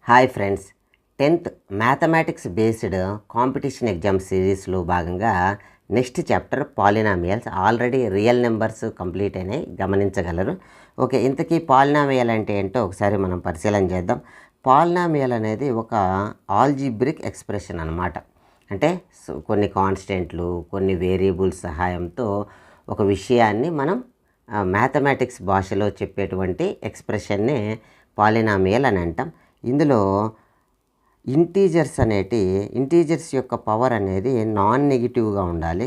Hi friends, 10th mathematics based competition exam సిరీస్లో భాగంగా next chapter polynomials. Already real numbers complete అయినాయి, గమనించగలరు. Okay, ఇంతకీ పాలినామియల్ అంటే ఏంటో ఒకసారి మనం పరిశీలన చేద్దాం. పాలినామియల్ అనేది ఒక ఆల్జీబ్రిక్ ఎక్స్ప్రెషన్ అన్నమాట. అంటే కొన్ని కాన్స్టెంట్లు, కొన్ని వేరియబుల్స్ సహాయంతో ఒక విషయాన్ని మనం మ్యాథమెటిక్స్ భాషలో చెప్పేటువంటి ఎక్స్ప్రెషన్నే పాలినామియల్ అని అంటాం. ఇందులో ఇంటీజర్స్ యొక్క పవర్ అనేది నాన్ నెగిటివ్గా ఉండాలి,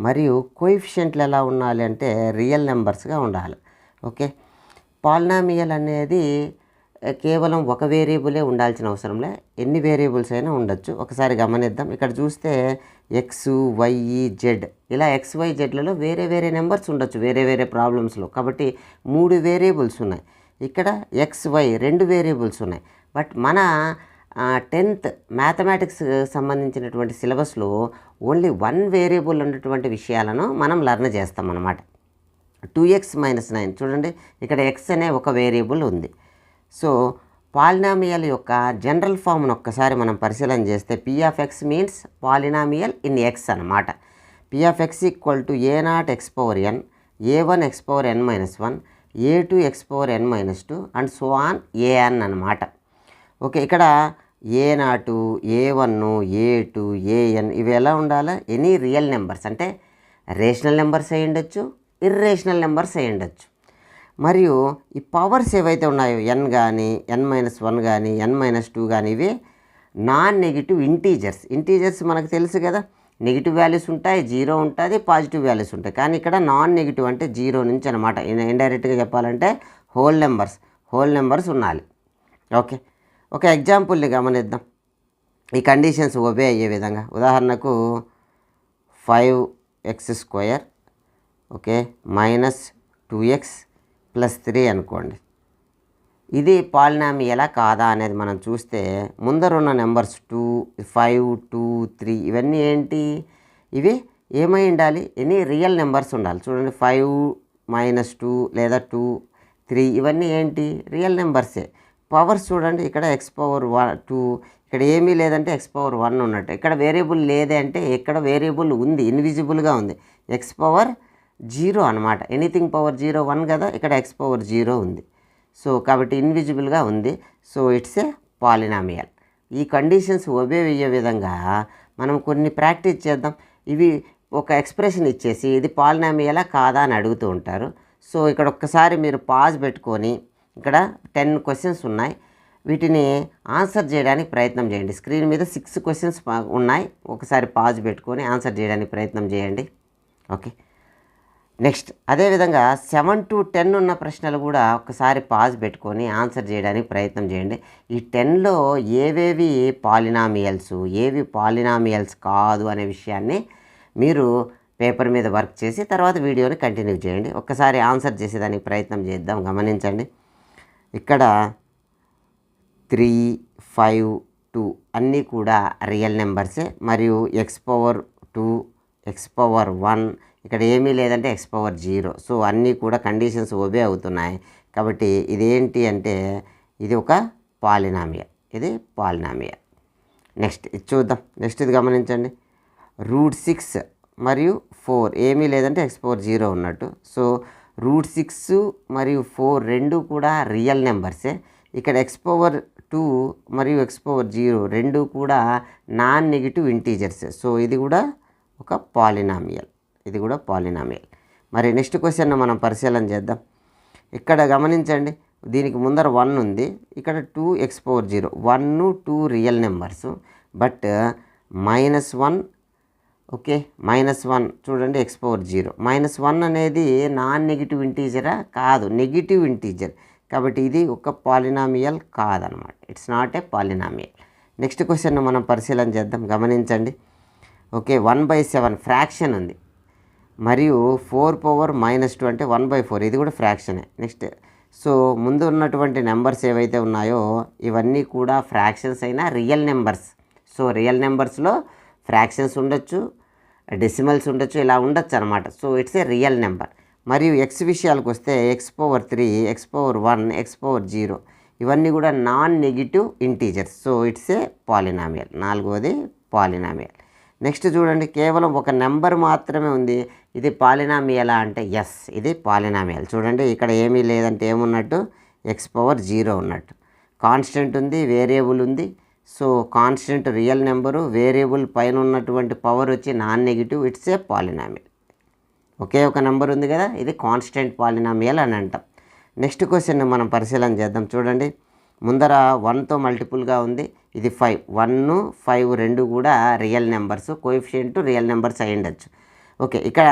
మరియు కోఎఫిషియంట్లు ఎలా ఉండాలి అంటే రియల్ నెంబర్స్గా ఉండాలి. ఓకే, పాలినామియల్ అనేది కేవలం ఒక వేరియబులే ఉండాల్సిన అవసరం లే, ఎన్ని వేరియబుల్స్ అయినా ఉండొచ్చు. ఒకసారి గమనిద్దాం. ఇక్కడ చూస్తే ఎక్స్, వై, జెడ్, ఇలా ఎక్స్, వై, జెడ్లలో వేరే వేరే నెంబర్స్ ఉండొచ్చు వేరే వేరే ప్రాబ్లమ్స్లో. కాబట్టి 3 వేరియబుల్స్ ఉన్నాయి. ఇక్కడ ఎక్స్, వై 2 వేరియబుల్స్ ఉన్నాయి. బట్ మన 10th మ్యాథమెటిక్స్ సంబంధించినటువంటి సిలబస్లో ఓన్లీ 1 వేరియబుల్ ఉన్నటువంటి విషయాలను మనం లర్న్ చేస్తాం అన్నమాట. 2x - 9 చూడండి, ఇక్కడ x అనే ఒక వేరియబుల్ ఉంది. సో పాలినామియల్ యొక్క జనరల్ ఫామ్ను ఒక్కసారి మనం పరిశీలన చేస్తే p(x) means polynomial in x అన్నమాట. p(x) = a0x(n), a1x(n-1), a2x(n-2) and so on an అన్నమాట. ఓకే, ఇక్కడ a0, a1, a2, an ఇవి ఎలా ఉండాలి? ఎనీ రియల్ నెంబర్స్, అంటే రేషనల్ నెంబర్స్ అయి ఉండొచ్చు, ఇర్రేషనల్ నెంబర్స్ అయి ఉండొచ్చు. మరియు ఈ పవర్స్ ఏవైతే ఉన్నాయో n కానీ, n-1 కానీ, n-2 కానీ, ఇవి నాన్ నెగిటివ్ ఇంటీజర్స్ మనకు తెలుసు కదా. నెగిటివ్ వాల్యూస్ ఉంటాయి, 0 ఉంటుంది, పాజిటివ్ వాల్యూస్ ఉంటాయి. కానీ ఇక్కడ నాన్ నెగిటివ్ అంటే 0 నుంచి అనమాట. ఇండైరెక్ట్గా చెప్పాలంటే హోల్ నెంబర్స్ ఉండాలి. ఓకే, ఒక ఎగ్జాంపుల్ని గమనిద్దాం. ఈ కండిషన్స్ ఒబే అయ్యే విధంగా, ఉదాహరణకు 5x², ఓకే, -2x + 3 అనుకోండి. ఇది పాలినామియలా కాదా అనేది మనం చూస్తే ముందరున్న నెంబర్స్ 2, 5, 2, 3 ఇవన్నీ ఏంటి? ఇవి ఏమై ఉండాలి? ఎనీ రియల్ నెంబర్స్ ఉండాలి. చూడండి, 5 - 2 లేదా 2, 3 ఇవన్నీ ఏంటి? రియల్ నెంబర్సే. పవర్స్ చూడండి, ఇక్కడ x⁴2, ఇక్కడ ఏమీ లేదంటే x⁴1 ఉన్నట్టు. ఇక్కడ వేరియబుల్ లేదే అంటే ఇక్కడ వేరియబుల్ ఉంది, ఇన్విజిబుల్గా ఉంది, x⁴0 అనమాట. ఎనీథింగ్ పవర్ 0 1 కదా, ఇక్కడ x⁴0 ఉంది. సో కాబట్టి ఇన్విజిబుల్గా ఉంది. So it's a polynomial. ఈ కండిషన్స్ ఒబే అయ్యే విధంగా మనం కొన్ని ప్రాక్టీస్ చేద్దాం. ఇవి ఒక ఎక్స్ప్రెషన్ ఇచ్చేసి ఇది పాలినామియలా కాదా అని అడుగుతూ ఉంటారు. సో ఇక్కడ ఒక్కసారి మీరు పాజ్ పెట్టుకొని, ఇక్కడ 10 క్వశ్చన్స్ ఉన్నాయి, వీటిని ఆన్సర్ చేయడానికి ప్రయత్నం చేయండి. స్క్రీన్ మీద 6 క్వశ్చన్స్ ఉన్నాయి. ఒకసారి పాజ్ పెట్టుకొని ఆన్సర్ చేయడానికి ప్రయత్నం చేయండి. ఓకే, నెక్స్ట్ అదేవిధంగా 7 to 10 ఉన్న ప్రశ్నలు కూడా ఒకసారి పాజ్ పెట్టుకొని ఆన్సర్ చేయడానికి ప్రయత్నం చేయండి. ఈ 10లో ఏవేవి పాలినామియల్స్, ఏవి పాలినామియల్స్ కాదు అనే విషయాన్ని మీరు పేపర్ మీద వర్క్ చేసి తర్వాత వీడియోని కంటిన్యూ చేయండి. ఒక్కసారి ఆన్సర్ చేసేదానికి ప్రయత్నం చేద్దాం. గమనించండి, ఇక్కడ 3, 5, 2 అన్నీ కూడా రియల్ నెంబర్సే, మరియు x⁴2, x⁴1, ఇక్కడ ఏమీ లేదంటే x⁴0. సో అన్నీ కూడా కండిషన్స్ ఒబే అవుతున్నాయి. కాబట్టి ఇదేంటి అంటే ఇది ఒక పాలినామియల్, ఇది పాలినామియల్. నెక్స్ట్ ఇది చూద్దాం. నెక్స్ట్ ఇది గమనించండి, √6 మరియు 4 ఏమీ లేదంటే x⁴0 ఉన్నట్టు. సో √6 మరియు 4 రెండు కూడా రియల్ నెంబర్సే. ఇక్కడ x⁴2 మరియు x⁴0 రెండు కూడా నాన్ నెగిటివ్ ఇంటీజర్స్. సో ఇది కూడా ఒక పాలినామియల్, ఇది కూడా పాలినామియల్. మరి నెక్స్ట్ క్వశ్చన్ మనం పరిశీలన చేద్దాం. ఇక్కడ గమనించండి, దీనికి ముందర 1 ఉంది, ఇక్కడ 2x⁴0, 1, 2 real numbers. But -1, okay, -1 చూడండి, x⁴0 -1 అనేది నాన్ నెగిటివ్ ఇంటీజరా? కాదు, నెగిటివ్ ఇంటీజర్. కాబట్టి ఇది ఒక పాలినామియల్ కాదనమాట. It's not A polynomial. Next question మనం పరిశీలన చేద్దాం. గమనించండి, ఓకే, 1/7 ఫ్రాక్షన్ ఉంది, మరియు 4⁻−2 అంటే 1/4, ఇది కూడా ఫ్రాక్షనే. నెక్స్ట్, సో ముందు ఉన్నటువంటి నెంబర్స్ ఏవైతే ఉన్నాయో ఇవన్నీ కూడా ఫ్రాక్షన్స్ అయినా రియల్ నెంబర్స్. సో రియల్ నెంబర్స్లో ఫ్రాక్షన్స్ ఉండొచ్చు, డెసిమల్స్ ఉండొచ్చు, ఇలా ఉండొచ్చు అనమాట. So it's a real number. మరియు x విషయాలకు వస్తే x⁴3, x⁴1, x⁴0 ఇవన్నీ కూడా non negative integers. So it's a polynomial. నాలుగవది పాలినామియల్. నెక్స్ట్ చూడండి, కేవలం ఒక నెంబర్ మాత్రమే ఉంది, ఇది పాలినామియలా అంటే ఎస్, ఇది పాలినామియల్. చూడండి ఇక్కడ ఏమీ లేదంటే ఏమున్నట్టు, x⁻0 ఉన్నట్టు. కాన్స్టెంట్ ఉంది, వేరియబుల్ ఉంది. So constant real number, variable పైన ఉన్నటువంటి పవర్ వచ్చి non negative, it's a polynomial. ఒకే ఒక నెంబర్ ఉంది కదా, ఇది కాన్స్టెంట్ పాలినామియల్ అని అంటాం. నెక్స్ట్ క్వశ్చన్ మనం పరిశీలన చేద్దాం. చూడండి, ముందర 1తో మల్టిపుల్గా ఉంది, ఇది 5. 1, 5 రెండు కూడా real numbers, coefficient real numbers అయి ఉండొచ్చు. ఓకే, ఇక్కడ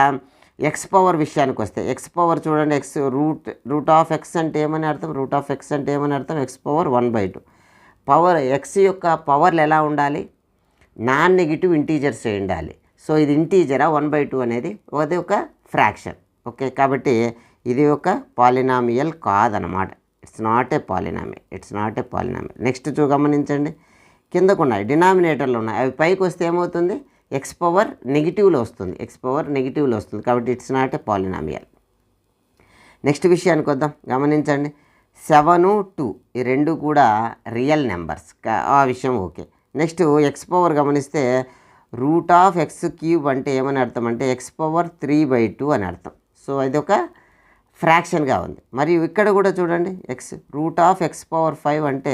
ఎక్స్ పవర్ విషయానికి వస్తే, ఎక్స్ పవర్ చూడండి, ఎక్స్ రూట్ ఆఫ్ ఎక్స్ అంటే ఏమని అర్థం, రూట్ ఆఫ్ ఎక్స్ అంటే ఏమని అర్థం, x⁻1/2. పవర్ ఎక్స్ యొక్క పవర్లు ఎలా ఉండాలి, నాన్ నెగిటివ్ ఇంటీజర్స్ అయి ఉండాలి. సో ఇది ఇంటీజరా 1/2 అనేది, అది ఒక ఫ్రాక్షన్. ఓకే, కాబట్టి ఇది ఒక పాలినామియల్ కాదనమాట. It's not A polynomial, it's not A polynomial. Next గమనించండి, కిందకు ఉన్నాయి డినామినేటర్లు ఉన్నాయి, అవి పైకి వస్తే ఏమవుతుంది, ఎక్స్ పవర్ నెగిటివ్లో వస్తుంది, ఎక్స్ పవర్ నెగిటివ్లో వస్తుంది, కాబట్టి it's not A polynomial. Next విషయానికి వద్దాం. గమనించండి, 7, 2 ఈ రెండు కూడా రియల్ నెంబర్స్, ఆ విషయం ఓకే. నెక్స్ట్ ఎక్స్ పవర్ గమనిస్తే రూట్ ఆఫ్ x³ అంటే ఏమని అర్థం అంటే x⁻3/2 అని అర్థం. సో ఇది ఒక ఫ్రాక్షన్గా ఉంది. మరియు ఇక్కడ కూడా చూడండి, రూట్ ఆఫ్ x⁻5 అంటే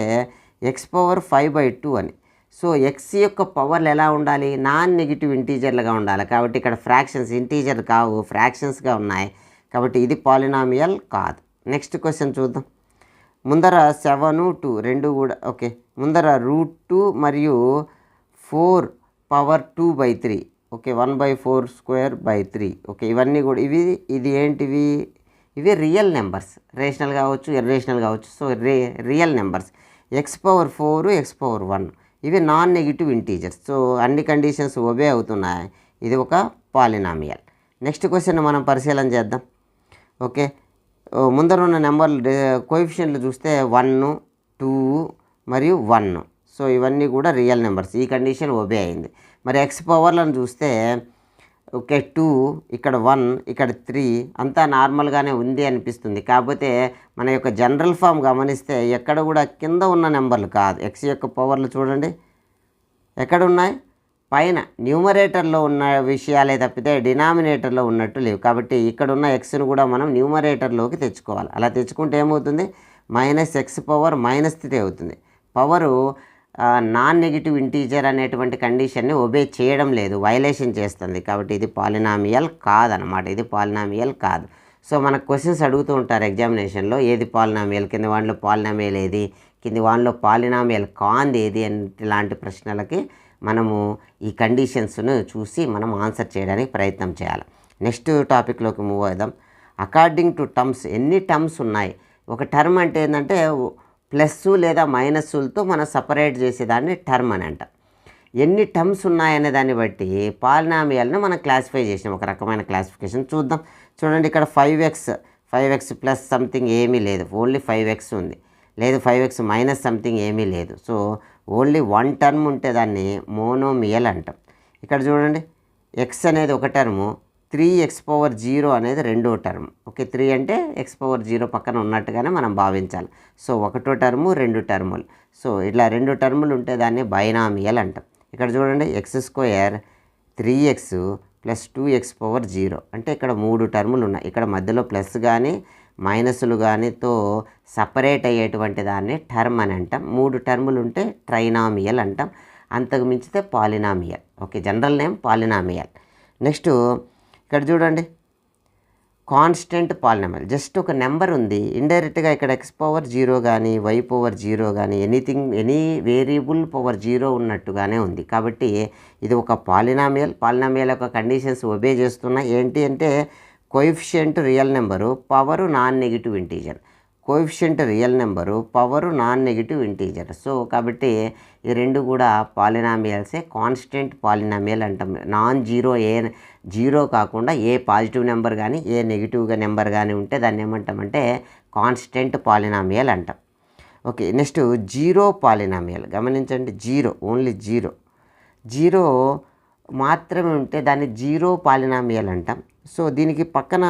x⁻5/2 అని. సో ఎక్స్ యొక్క పవర్లు ఎలా ఉండాలి, నాన్ నెగిటివ్ ఇంటీజర్లుగా ఉండాలి. కాబట్టి ఇక్కడ ఫ్రాక్షన్స్ ఇంటీజర్ కావు, ఫ్రాక్షన్స్గా ఉన్నాయి, కాబట్టి ఇది పాలినామియల్ కాదు. నెక్స్ట్ క్వశ్చన్ చూద్దాం. ముందర 7, 2 రెండు కూడా ఓకే. ముందర √2 మరియు 4⁻2/3 ఓకే, 1/4² ఓకే. ఇవన్నీ కూడా ఇది ఏంటివి, ఇవి రియల్ నెంబర్స్, రేషనల్ కావచ్చు, ఇర్రేషనల్ కావచ్చు. So real numbers. x⁻4, x⁻1 ఇవి నాన్ నెగిటివ్ ఇంటీజర్స్. సో అన్ని కండిషన్స్ ఒబే అవుతున్నాయి, ఇది ఒక పాలినామియల్. నెక్స్ట్ క్వశ్చన్ మనం పరిశీలన చేద్దాం. ఓకే, ముందర ఉన్న నెంబర్లు కోఎఫిషియంట్లు చూస్తే 1, 2 మరియు 1. సో ఇవన్నీ కూడా రియల్ నెంబర్స్, ఈ కండిషన్ ఒబే అయింది. మరి ఎక్స్ పవర్లను చూస్తే ఓకే 2, ఇక్కడ 1, ఇక్కడ 3 అంతా నార్మల్గానే ఉంది అనిపిస్తుంది. కాకపోతే మన యొక్క జనరల్ ఫామ్ గమనిస్తే ఎక్కడ కూడా కింద ఉన్న నెంబర్లు కాదు. ఎక్స్ యొక్క పవర్లు చూడండి ఎక్కడ ఉన్నాయి, పైన న్యూమరేటర్లో ఉన్న విషయాలే తప్పితే డినామినేటర్లో ఉన్నట్టు లేవు. కాబట్టి ఇక్కడ ఉన్న ఎక్స్ను కూడా మనం న్యూమరేటర్లోకి తెచ్చుకోవాలి. అలా తెచ్చుకుంటే ఏమవుతుంది, -x⁻−3 అవుతుంది. పవరు నాన్ నెగిటివ్ ఇంటీజర్ అనేటువంటి కండిషన్ని ఒబే చేయడం లేదు, వైలేషన్ చేస్తుంది. కాబట్టి ఇది పాలినామియల్ కాదనమాట, ఇది పాలినామియల్ కాదు. సో మనకు క్వశ్చన్స్ అడుగుతూ ఉంటారు ఎగ్జామినేషన్లో, ఏది పాలినామియల్, కింది వాటిలో పాలినామియల్ ఏది, కింది వాటిలో పాలినామియల్ కాంది ఏది ఇలాంటి ప్రశ్నలకి మనము ఈ కండిషన్స్ను చూసి మనం ఆన్సర్ చేయడానికి ప్రయత్నం చేయాలి. నెక్స్ట్ టాపిక్లోకి మూవ్ అవుదాం. అకార్డింగ్ టు టర్మ్స్, ఎన్ని టర్మ్స్ ఉన్నాయి. ఒక టర్మ్ అంటే ఏంటంటే ప్లస్ లేదా మైనస్లతో మనం సపరేట్ చేసేదాన్ని టర్మ్ అని అంట. ఎన్ని టర్మ్స్ ఉన్నాయనే దాన్ని బట్టి పాలినామియల్ని మనం క్లాసిఫై చేసినాం, ఒక రకమైన క్లాసిఫికేషన్ చూద్దాం. చూడండి, ఇక్కడ 5x ప్లస్ సంథింగ్ ఏమీ లేదు, ఓన్లీ 5x ఉంది. లేదు 5x మైనస్ సంథింగ్ ఏమీ లేదు. సో ఓన్లీ 1 టర్మ్ ఉంటే దాన్ని మోనోమియల్ అంటాం. ఇక్కడ చూడండి, ఎక్స్ అనేది ఒక టర్ము, 3x⁻0 అనేది రెండో టర్మ్. ఓకే, 3 అంటే x⁻0 పక్కన ఉన్నట్టుగానే మనం భావించాలి. సో ఒకటో టర్ము, 2 టర్ములు. సో ఇట్లా 2 టర్ములు ఉంటే దాన్ని బైనామియల్ అంటాం. ఇక్కడ చూడండి, x² 3x ప్లస్ 2x⁻0 అంటే ఇక్కడ 3 టర్ములు ఉన్నాయి. ఇక్కడ మధ్యలో ప్లస్ కానీ మైనస్లు కానీతో సపరేట్ అయ్యేటువంటి దాన్ని టర్మ్ అని అంటాం. 3 టర్ములు ఉంటే ట్రైనామియల్ అంటాం. అంతకు మించితే polynomial. Okay, general name polynomial. Next ఇక్కడ చూడండి, కాన్స్టెంట్ పాలినామియల్. జస్ట్ ఒక నెంబర్ ఉంది, ఇండైరెక్ట్గా ఇక్కడ x⁻0 కానీ y⁻0 కానీ ఎనీ వేరియబుల్ పవర్ 0 ఉన్నట్టుగానే ఉంది. కాబట్టి ఇది ఒక పాలినామియల్. పాలినామియల్ యొక్క కండిషన్స్ ఒబే చేస్తున్నాయి. ఏంటి అంటే coefficient real number, power non negative integer. Coefficient real number, power non negative integer. So కాబట్టి ఈ రెండు కూడా పాలినామియల్సే. కాన్స్టెంట్ పాలినామియల్ అంటాం. నాన్ జీరో, జీరో కాకుండా ఏ పాజిటివ్ నెంబర్ కానీ ఏ నెగిటివ్గా నెంబర్ కానీ ఉంటే దాన్ని ఏమంటామంటే కాన్స్టెంట్ పాలినామియల్ అంటాం. Okay, next zero polynomial. గమనించండి, ఓన్లీ జీరో మాత్రమే ఉంటే దాన్ని జీరో పాలినామియల్ అంటాం. సో దీనికి పక్కన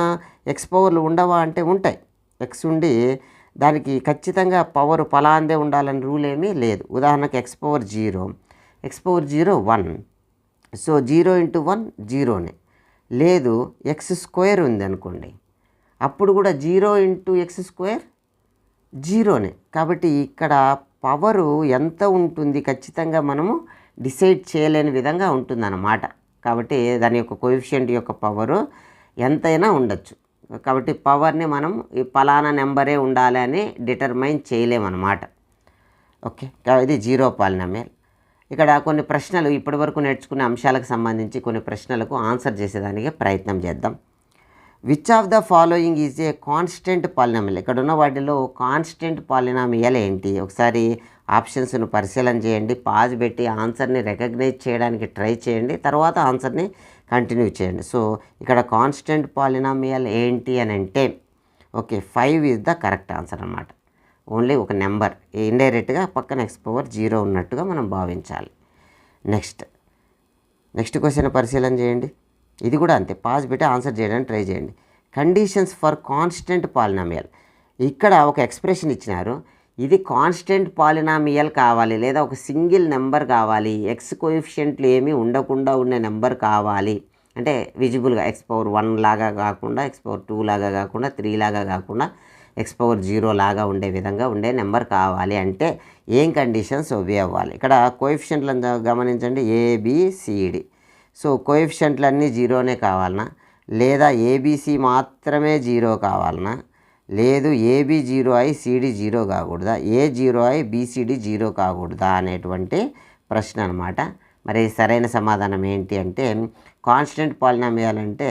ఎక్స్ పవర్లు ఉండవా అంటే ఉంటాయి. ఎక్స్ ఉండి దానికి ఖచ్చితంగా పవర్ పలాందే ఉండాలని రూల్ ఏమీ లేదు. ఉదాహరణకు x పవర్ 0 1. సో 0 × 1 జీరోనే. లేదు x² ఉంది అనుకోండి, అప్పుడు కూడా 0 × x² జీరోనే. కాబట్టి ఇక్కడ పవరు ఎంత ఉంటుంది ఖచ్చితంగా మనము డిసైడ్ చేయలేని విధంగా ఉంటుందన్నమాట. కాబట్టి దాని యొక్క కోఎఫిషియంట్ యొక్క పవరు ఎంతైనా ఉండొచ్చు. కాబట్టి పవర్ని మనం ఈ పలానా నెంబరే ఉండాలి అని డిటర్మైన్ చేయలేమన్నమాట. ఓకే, ఇది జీరో పాలినామియల్. ఇక్కడ కొన్ని ప్రశ్నలు ఇప్పటివరకు నేర్చుకునే అంశాలకు సంబంధించి కొన్ని ప్రశ్నలకు ఆన్సర్ చేసేదానికి ప్రయత్నం చేద్దాం. Which of the following is a constant polynomial? ఇక్కడ ఉన్న వాటిలో కాన్స్టెంట్ పాలినామియల్ ఏంటి? ఒకసారి ఆప్షన్స్ను పరిశీలన చేయండి, పాజ్ పెట్టి ఆన్సర్ని రికగ్నైజ్ చేయడానికి ట్రై చేయండి, తర్వాత ఆన్సర్ని కంటిన్యూ చేయండి. సో ఇక్కడ కాన్స్టెంట్ పాలినామియల్ ఏంటి అని అంటే okay 5 is the correct answer అన్నమాట. ఓన్లీ ఒక నెంబర్ ఇండైరెక్ట్గా పక్కన x⁻0 ఉన్నట్టుగా మనం భావించాలి. నెక్స్ట్ క్వశ్చన్ పరిశీలన చేయండి. ఇది కూడా అంతే, పాజ్ పెట్టి ఆన్సర్ చేయడానికి ట్రై చేయండి. Conditions for constant polynomial. ఇక్కడ ఒక ఎక్స్ప్రెషన్ ఇచ్చినారు, ఇది కాన్స్టెంట్ పాలినామియల్ కావాలి లేదా ఒక సింగిల్ నెంబర్ కావాలి, ఎక్స్ కోఎఫిషియంట్లు ఏమీ ఉండకుండా ఉండే నెంబర్ కావాలి అంటే విజిబుల్గా x⁻1 లాగా కాకుండా, x⁻2 లాగా కాకుండా, 3 లాగా కాకుండా, x⁻0 లాగా ఉండే విధంగా ఉండే నెంబర్ కావాలి అంటే ఏం కండిషన్స్ ఒబే అవ్వాలి? ఇక్కడ కోఎఫిషియంట్లను గమనించండి, ABCD. సో కోఎఫిషియంట్లన్నీ జీరోనే కావాలనా, లేదా ABC మాత్రమే 0 కావాలనా, లేదు AB 0 అయి CD 0 కాకూడదా, A 0 అయి BCD 0 కాకూడదా అనేటువంటి ప్రశ్న అనమాట. మరి సరైన సమాధానం ఏంటి అంటే కాన్స్టెంట్ పాలినామియల్ అంటే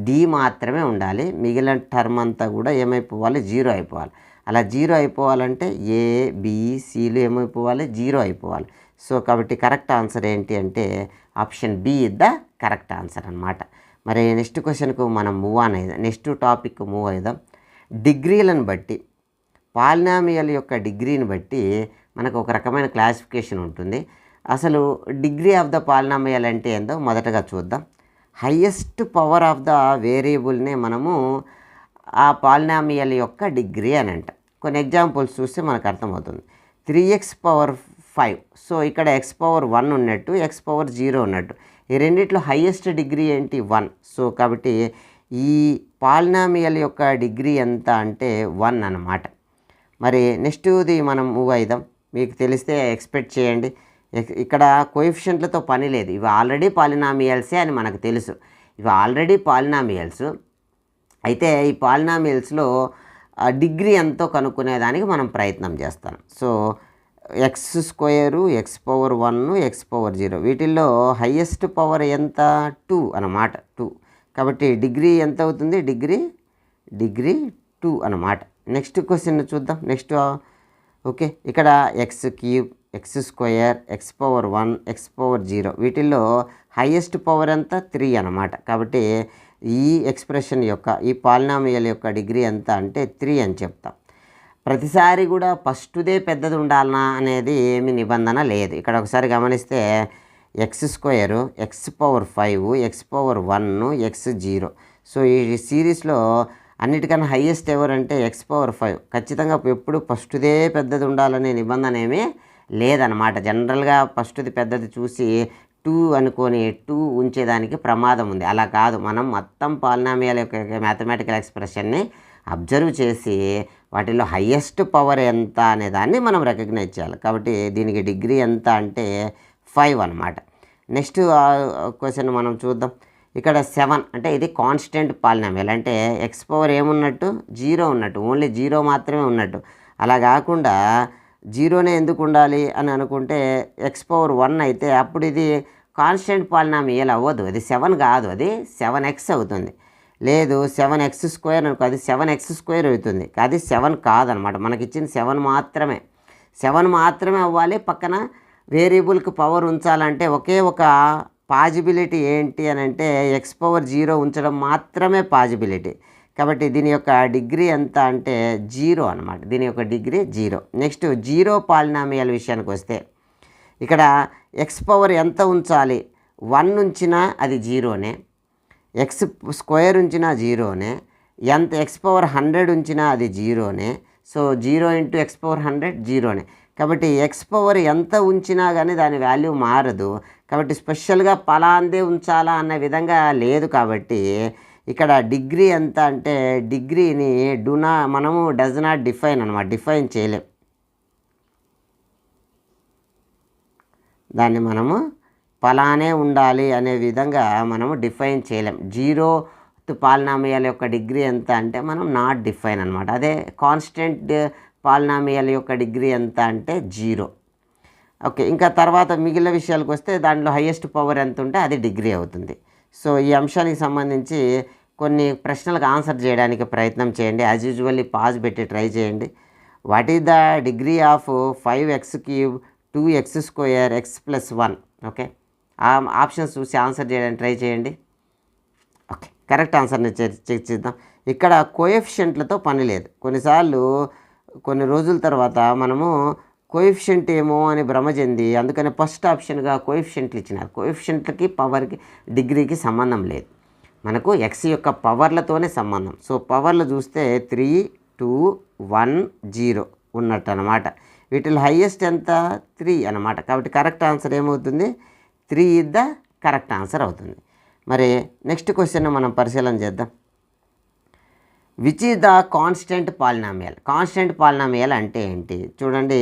D మాత్రమే ఉండాలి, మిగిలిన టర్మ్ అంతా కూడా ఏమైపోవాలి? 0 అయిపోవాలి. అలా 0 అయిపోవాలంటే ABCలు ఏమైపోవాలి? 0 అయిపోవాలి. సో కాబట్టి కరెక్ట్ ఆన్సర్ ఏంటి అంటే option B is the correct answer అనమాట. మరి నెక్స్ట్ క్వశ్చన్కు మనం నెక్స్ట్ టాపిక్ మూవ్ అవుదాం. డిగ్రీలను బట్టి, పాలినామియల్ యొక్క డిగ్రీని బట్టి మనకు ఒక రకమైన క్లాసిఫికేషన్ ఉంటుంది. అసలు డిగ్రీ ఆఫ్ ద పాలినామియల్ అంటే ఏందో మొదటగా చూద్దాం. హయ్యెస్ట్ పవర్ ఆఫ్ ద వేరియబుల్నే మనము ఆ పాలినామియల్ యొక్క డిగ్రీ అని అంటాం. కొన్ని ఎగ్జాంపుల్స్ చూస్తే మనకు అర్థమవుతుంది. 3x⁵. సో ఇక్కడ x⁻1 ఉన్నట్టు, x⁻0 ఉన్నట్టు. ఈ రెండిట్లో హయ్యెస్ట్ డిగ్రీ ఏంటి? 1. సో కాబట్టి ఈ పాలినామియల్ యొక్క డిగ్రీ ఎంత అంటే 1 అన్నమాట. మరి నెక్స్ట్ది మనం మూవ్ అయిదాం. మీకు తెలిస్తే ఎక్స్పెక్ట్ చేయండి. ఇక్కడ కోఎఫిషియంట్లతో పని లేదు, ఇవి ఆల్రెడీ పాలినామియల్సే అని మనకు తెలుసు. ఇవి ఆల్రెడీ పాలినామియల్స్ అయితే ఈ పాలినామియల్స్లో డిగ్రీ ఎంతో కనుక్కునేదానికి మనం ప్రయత్నం చేస్తాం. సో x², x⁻1, x⁻0 వీటిల్లో హయ్యెస్ట్ పవర్ ఎంత? 2 అన్నమాట. 2 కాబట్టి డిగ్రీ ఎంత అవుతుంది? డిగ్రీ 2 అన్నమాట. నెక్స్ట్ క్వశ్చన్ చూద్దాం. నెక్స్ట్ ఓకే, ఇక్కడ x³ x², x⁻1, x⁻0 వీటిల్లో హయ్యెస్ట్ పవర్ ఎంత? 3 అన్నమాట. కాబట్టి ఈ ఎక్స్ప్రెషన్ యొక్క ఈ పాలినామియల్ యొక్క డిగ్రీ ఎంత అంటే 3 అని చెప్తాం. ప్రతిసారి కూడా ఫస్ట్దే పెద్దది ఉండాలనా అనేది ఏమి నిబంధన లేదు. ఇక్కడ ఒకసారి గమనిస్తే x², x⁵, x⁻1, x⁻0. So ఈ సిరీస్లో అన్నిటికన్నా హయ్యెస్ట్ ఎవరంటే x⁵. ఖచ్చితంగా ఎప్పుడు ఫస్ట్దే పెద్దది ఉండాలనే నిబంధన ఏమీ లేదనమాట. జనరల్గా ఫస్ట్ది పెద్దది చూసి 2 అనుకొని 2 ఉంచేదానికి ప్రమాదం ఉంది. అలా కాదు, మనం మొత్తం పాలినామియల్ యొక్క మ్యాథమెటికల్ ఎక్స్ప్రెషన్ని అబ్జర్వ్ చేసి వాటిలో హయ్యెస్ట్ పవర్ ఎంత అనే దాన్ని మనం రికగ్నైజ్ చేయాలి. కాబట్టి దీనికి డిగ్రీ ఎంత అంటే 5 అన్నమాట. నెక్స్ట్ క్వశ్చన్ మనం చూద్దాం. ఇక్కడ 7 అంటే ఇది కాన్స్టెంట్ పాలినామియల్ అంటే x⁻ ఏమున్నట్టు? 0 ఉన్నట్టు, ఓన్లీ 0 మాత్రమే ఉన్నట్టు. అలా కాకుండా 0నే ఎందుకు ఉండాలి అని అనుకుంటే x⁻1 అయితే అప్పుడు ఇది కాన్స్టెంట్ పాలినామియల్ అవ్వదు, అది 7 కాదు, అది 7x అవుతుంది. లేదు 7x² అనుకో, అది 7x² అవుతుంది, అది 7 కాదనమాట. మనకి ఇచ్చిన 7 మాత్రమే అవ్వాలి. పక్కన వేరియబుల్కి పవర్ ఉంచాలంటే ఒకే ఒక పాజిబిలిటీ ఏంటి అని అంటే x⁻0 ఉంచడం మాత్రమే పాజిబిలిటీ. కాబట్టి దీని యొక్క డిగ్రీ ఎంత అంటే 0 అనమాట. దీని యొక్క డిగ్రీ 0. నెక్స్ట్ 0 పాలినామియల్ విషయానికి వస్తే ఇక్కడ x⁻ ఎంత ఉంచాలి? 1 ఉంచినా అది 0నే, x² ఉంచినా 0నే, ఎంత x⁻100 ఉంచినా అది 0నే. సో 0 ఇంటూ ఎక్స్ పవర్ 100 జీరోనే. కాబట్టి ఎక్స్ పవర్ ఎంత ఉంచినా కానీ దాని వాల్యూ మారదు. కాబట్టి స్పెషల్గా పలాందే ఉంచాలా అన్న విధంగా లేదు. కాబట్టి ఇక్కడ డిగ్రీ ఎంత అంటే డిగ్రీని మనము డస్ నాట్ డిఫైన్ అనమాట, డిఫైన్ చేయలేం. దాన్ని మనము పలానే ఉండాలి అనే విధంగా మనము డిఫైన్ చేయలేం. 0th పాలినామియల్ యొక్క డిగ్రీ ఎంత అంటే మనం నాట్ డిఫైన్ అనమాట. అదే కాన్స్టెంట్ పాలినామియల్ యొక్క డిగ్రీ ఎంత అంటే 0. ఓకే, ఇంకా తర్వాత మిగిలిన విషయాలకు వస్తే దాంట్లో హైయెస్ట్ పవర్ ఎంత ఉంటే అది డిగ్రీ అవుతుంది. సో ఈ అంశానికి సంబంధించి కొన్ని ప్రశ్నలకు ఆన్సర్ చేయడానికి ప్రయత్నం చేయండి. యాజ్ యూజువల్లీ పాజ్ పెట్టి ట్రై చేయండి. What is the degree of 5x³ 2x² x+1? Okay, ఆ ఆప్షన్స్ చూసి ఆన్సర్ చేయడానికి ట్రై చేయండి. ఓకే, కరెక్ట్ ఆన్సర్ని చెక్ చేద్దాం. ఇక్కడ కోఎఫిషియంట్లతో పని లేదు. కొన్నిసార్లు కొన్ని రోజుల తర్వాత మనము కోఎఫిషియంట్ ఏమో అని భ్రమ చెంది అందుకని ఫస్ట్ ఆప్షన్గా కోఎఫిషియంట్లు ఇచ్చినారు. కోఎఫిషియంట్లకి పవర్కి డిగ్రీకి సంబంధం లేదు, మనకు ఎక్స్ యొక్క పవర్లతోనే సంబంధం. సో పవర్లు చూస్తే 3, 2, 1, 0 ఉన్నట్టు అనమాట. వీటిలో హైయెస్ట్ ఎంత 3 అనమాట. కాబట్టి కరెక్ట్ ఆన్సర్ ఏమవుతుంది? 3 ఇస్ ద కరెక్ట్ ఆన్సర్ అవుతుంది. మరి నెక్స్ట్ క్వశ్చన్ మనం పరిశీలన చేద్దాం. Which is the constant polynomial? Constant polynomial అంటే ఏంటి చూడండి.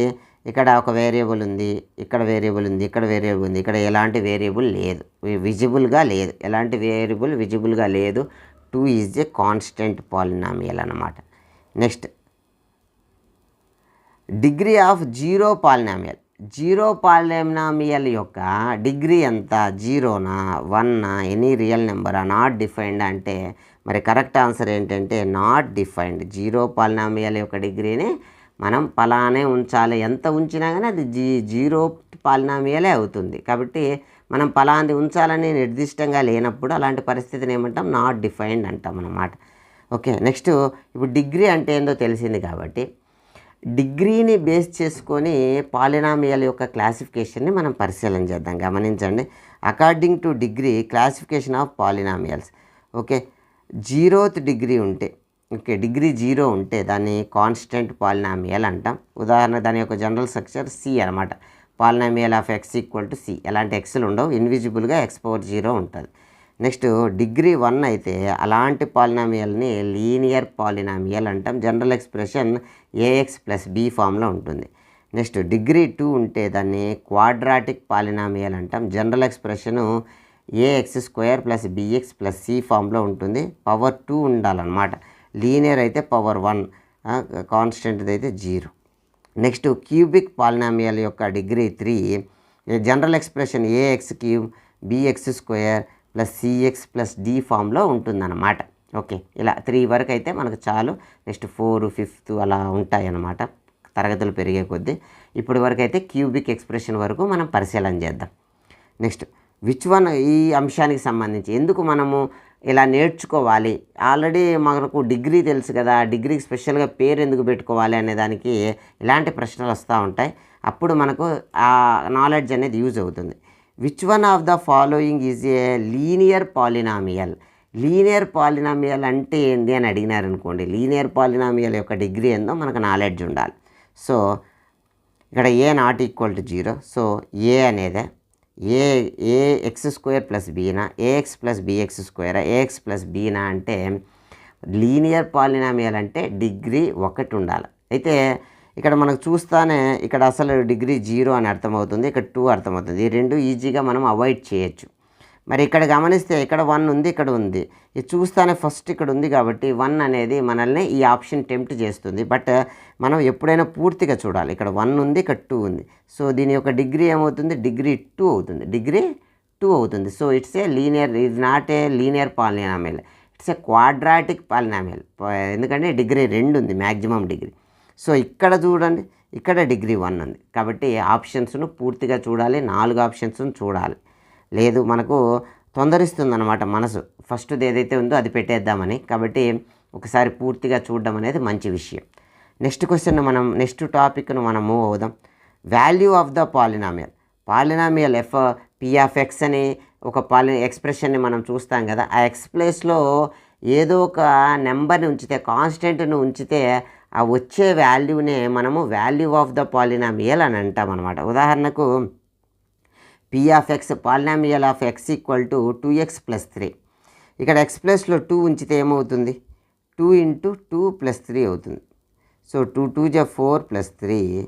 ఇక్కడ ఒక వేరియబుల్ ఉంది, ఇక్కడ వేరియబుల్ ఉంది, ఇక్కడ వేరియబుల్ ఉంది, ఇక్కడ ఎలాంటి వేరియబుల్ లేదు, విజిబుల్గా లేదు, ఎలాంటి వేరియబుల్ విజిబుల్గా లేదు. 2 ఈజ్ ఏ కాన్స్టెంట్ పాలినామియల్ అన్నమాట. Next degree of 0 polynomial. 0 polynomial యొక్క డిగ్రీ ఎంత? 0నా 1నా ఎనీ రియల్ నెంబరా నాట్ డిఫైన్డ్ అంటే మరి కరెక్ట్ ఆన్సర్ ఏంటంటే నాట్ డిఫైన్డ్. 0 పాలినామియల్ యొక్క డిగ్రీని మనం పలానే ఉంచాలి, ఎంత ఉంచినా కానీ అది 0 పాలినామియలే అవుతుంది. కాబట్టి మనం పలాంది ఉంచాలని నిర్దిష్టంగా లేనప్పుడు అలాంటి పరిస్థితిని ఏమంటాం? నాట్ డిఫైన్డ్ అంటాం అన్నమాట. ఓకే, నెక్స్ట్ ఇప్పుడు డిగ్రీ అంటే ఏందో తెలిసింది. కాబట్టి డిగ్రీని బేస్ చేసుకొని పాలినామియల్ యొక్క క్లాసిఫికేషన్ని మనం పరిశీలన చేద్దాం. గమనించండి. According to degree classification of polynomials. Okay, 0th degree ఉంటే, ఓకే డిగ్రీ 0 ఉంటే దాన్ని కాన్స్టెంట్ పాలినామియల్ అంటాం. ఉదాహరణ దాని యొక్క జనరల్ స్ట్రక్చర్ C అనమాట. Polynomial of x = C. ఎలాంటి ఎక్స్లు ఉండవు, ఇన్విజిబుల్గా x⁴ ఉంటుంది. నెక్స్ట్ డిగ్రీ 1 అయితే అలాంటి పాలినామియల్ని లీనియర్ పాలినామియల్ అంటాం. జనరల్ ఎక్స్ప్రెషన్ ax + b ఫామ్లో ఉంటుంది. నెక్స్ట్ డిగ్రీ 2 ఉంటే దాన్ని క్వాడ్రాటిక్ పాలినామియల్ అంటాం. General expression ax² + bx + c ఫామ్లో ఉంటుంది. పవర్ 2 ఉండాలన్నమాట. లీనియర్ అయితే పవర్ 1, కాన్స్టెంట్ అయితే 0. నెక్స్ట్ క్యూబిక్ పాలినామియల్ యొక్క degree 3. General expression ax³ bx² + cx + d ఫామ్లో ఉంటుందన్నమాట. ఓకే, ఇలా 3 వరకు అయితే మనకు చాలు. నెక్స్ట్ 4, 5 అలా ఉంటాయి అన్నమాట తరగతులు పెరిగే కొద్దీ. ఇప్పటి వరకు అయితే క్యూబిక్ ఎక్స్ప్రెషన్ వరకు మనం పరిశీలన చేద్దాం. Next which one? ఈ అంశానికి సంబంధించి ఎందుకు మనము ఇలా నేర్చుకోవాలి? ఆల్రెడీ మనకు డిగ్రీ తెలుసు కదా, డిగ్రీకి స్పెషల్గా పేరు ఎందుకు పెట్టుకోవాలి అనే దానికి ఇలాంటి ప్రశ్నలు వస్తూ ఉంటాయి. అప్పుడు మనకు ఆ నాలెడ్జ్ అనేది యూజ్ అవుతుంది. Which one of the following is a linear polynomial? Linear polynomial అంటే ఏంటి అని అడిగినారనుకోండి, లీనియర్ పాలినామియల్ యొక్క డిగ్రీ ఏందో మనకు నాలెడ్జ్ ఉండాలి. సో ఇక్కడ a ≠ 0. సో ఏ అనేదే ax² + bనా, ax + bx², ax + bనా అంటే లీనియర్ పాలినామియల్ అంటే డిగ్రీ 1 ఉండాలి. అయితే ఇక్కడ మనకు చూస్తానే ఇక్కడ అసలు డిగ్రీ 0 అని అర్థమవుతుంది, ఇక్కడ 2 అర్థమవుతుంది. ఈ రెండు ఈజీగా మనం అవాయిడ్ చేయొచ్చు. మరి ఇక్కడ గమనిస్తే ఇక్కడ 1 ఉంది, ఇక్కడ ఉంది. ఇది చూస్తానే ఫస్ట్ ఇక్కడ ఉంది కాబట్టి 1 అనేది మనల్ని ఈ ఆప్షన్ టెంప్ట్ చేస్తుంది. బట్ మనం ఎప్పుడైనా పూర్తిగా చూడాలి. ఇక్కడ 1 ఉంది, ఇక్కడ 2 ఉంది. సో దీని యొక్క డిగ్రీ ఏమవుతుంది? డిగ్రీ 2 అవుతుంది. డిగ్రీ 2 అవుతుంది. So it's a linear, it's not a linear polynomial, it's a quadratic polynomial. ఎందుకంటే డిగ్రీ 2 ఉంది, మ్యాక్సిమం డిగ్రీ. సో ఇక్కడ చూడండి, ఇక్కడ డిగ్రీ 1 ఉంది. కాబట్టి ఆప్షన్స్ను పూర్తిగా చూడాలి, 4 ఆప్షన్స్ను చూడాలి. లేదు మనకు తొందరిస్తుందన్నమాట మనసు, ఫస్ట్ది ఏదైతే ఉందో అది పెట్టేద్దామని. కాబట్టి ఒకసారి పూర్తిగా చూడడం అనేది మంచి విషయం. నెక్స్ట్ క్వశ్చన్ నెక్స్ట్ టాపిక్ను మనం మూవ్ అవుదాం. Value of the polynomial. Polynomial p(x) అని ఒక ఎక్స్ప్రెషన్ని మనం చూస్తాం కదా. ఆ ఎక్స్ ప్లేస్లో ఏదో ఒక నెంబర్ని ఉంచితే, కాన్స్టెంట్ను ఉంచితే ఆ వచ్చే వాల్యూనే మనము వాల్యూ ఆఫ్ ద పాలినామియల్ అని అంటాం అనమాట. ఉదాహరణకు P of X polynomial of X equal to 2x + 3. ఇక్కడ ఎక్స్ ప్లస్లో 2 ఉంచితే ఏమవుతుంది, 2 × 2 + 3 అవుతుంది. So 2 2 = 4 + 3.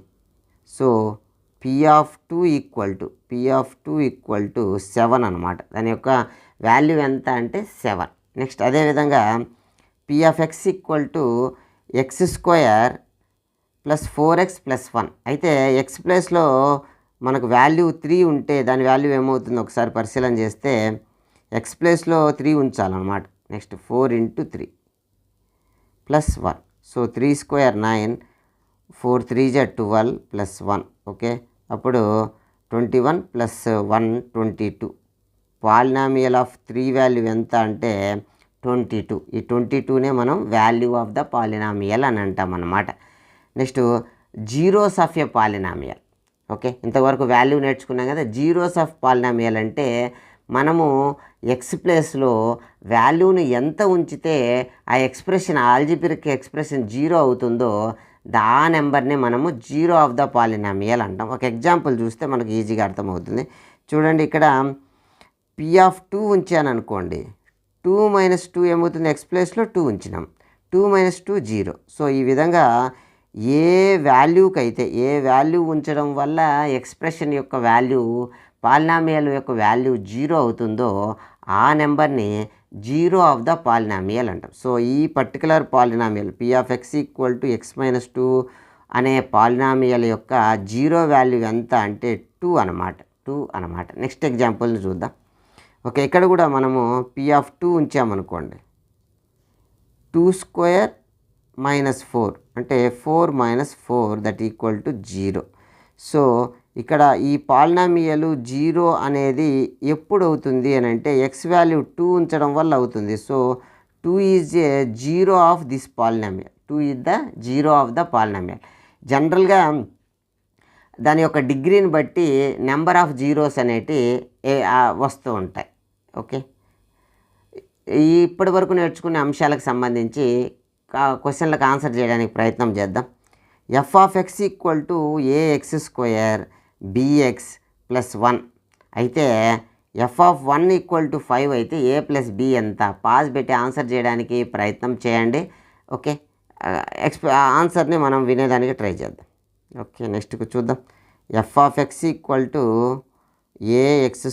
So P of 2 equal to 7 అనమాట. దాని యొక్క వాల్యూ ఎంత అంటే 7. నెక్స్ట్ అదేవిధంగా P of X equal to x² + 4x + 1. అయితే ఎక్స్ ప్లస్లో మనకు వాల్యూ 3 ఉంటే దాని వాల్యూ ఏమవుతుందో ఒకసారి పరిశీలన చేస్తే ఎక్స్ ప్లస్లో 3 ఉంచాలన్నమాట. నెక్స్ట్ 4 × 3 + 1. So 3 square 9, 4 3 = 12 + 1. ఓకే, అప్పుడు 21 + 1 22. పాలినామియల్ ఆఫ్ 3 వాల్యూ ఎంత అంటే 22. ఈ 22నే మనం వాల్యూ ఆఫ్ ద పాలినామియల్ అని అంటాం అన్నమాట. Next zeros of A polynomial. Okay, ఇంతవరకు వాల్యూ నేర్చుకున్నాం కదా. జీరోస్ ఆఫ్ పాలినామియల్ అంటే మనము ఎక్స్ ప్లేస్లో వాల్యూని ఎంత ఉంచితే ఆ ఎక్స్ప్రెషన్ ఆల్జిబ్రిక్ ఎక్స్ప్రెషన్ 0 అవుతుందో ఆ నెంబర్ని మనము జీరో ఆఫ్ ద పాలినామియల్ అంటాం. ఒక ఎగ్జాంపుల్ చూస్తే మనకు ఈజీగా అర్థమవుతుంది. చూడండి, ఇక్కడ పీ ఆఫ్ 2 ఉంచాను అనుకోండి. 2 - 2 ఏమవుతుంది, ఎక్స్ ప్లేస్లో 2 ఉంచినాం. 2 - 2 0. సో ఈ విధంగా ఏ వాల్యూకైతే ఏ వాల్యూ ఉంచడం వల్ల ఎక్స్ప్రెషన్ యొక్క వాల్యూ పాలినామియల్ యొక్క వాల్యూ 0 అవుతుందో ఆ నెంబర్ని జీరో ఆఫ్ ద పాలినామియల్ అంటాం. సో ఈ particular polynomial P of X equal to x - 2 అనే పాలినామియల్ యొక్క జీరో వాల్యూ ఎంత అంటే 2 అనమాట. నెక్స్ట్ ఎగ్జాంపుల్ని చూద్దాం. ఓకే, ఇక్కడ కూడా మనము పీ ఆఫ్ 2 ఉంచామనుకోండి. 2² - 4 అంటే 4 - 4 దట్ ఈక్వల్ టు 0. సో ఇక్కడ ఈ పాలినామియల్ 0 అనేది ఎప్పుడు అవుతుంది అని అంటే ఎక్స్ వాల్యూ 2 ఉంచడం వల్ల అవుతుంది. So 2 is a zero of this polynomial. 2 is the zero of the polynomial. జనరల్గా దాని యొక్క డిగ్రీని బట్టి నెంబర్ ఆఫ్ జీరోస్ అనేటి వస్తూ ఉంటాయి. ఓకే, ఇప్పటి వరకు నేర్చుకునే అంశాలకు సంబంధించి క్వశ్చన్లకు ఆన్సర్ చేయడానికి ప్రయత్నం చేద్దాం. F of X equal to ax² bx + 1 అయితే ఎఫ్ ఆఫ్ 1 ఈక్వల్ టు 5 అయితే a + b ఎంత? పాజ్ పెట్టి ఆన్సర్ చేయడానికి ప్రయత్నం చేయండి. ఓకే, ఆన్సర్ని మనం వినేదానికి ట్రై చేద్దాం. ఓకే, నెక్స్ట్కి చూద్దాం. F of X equal to ax²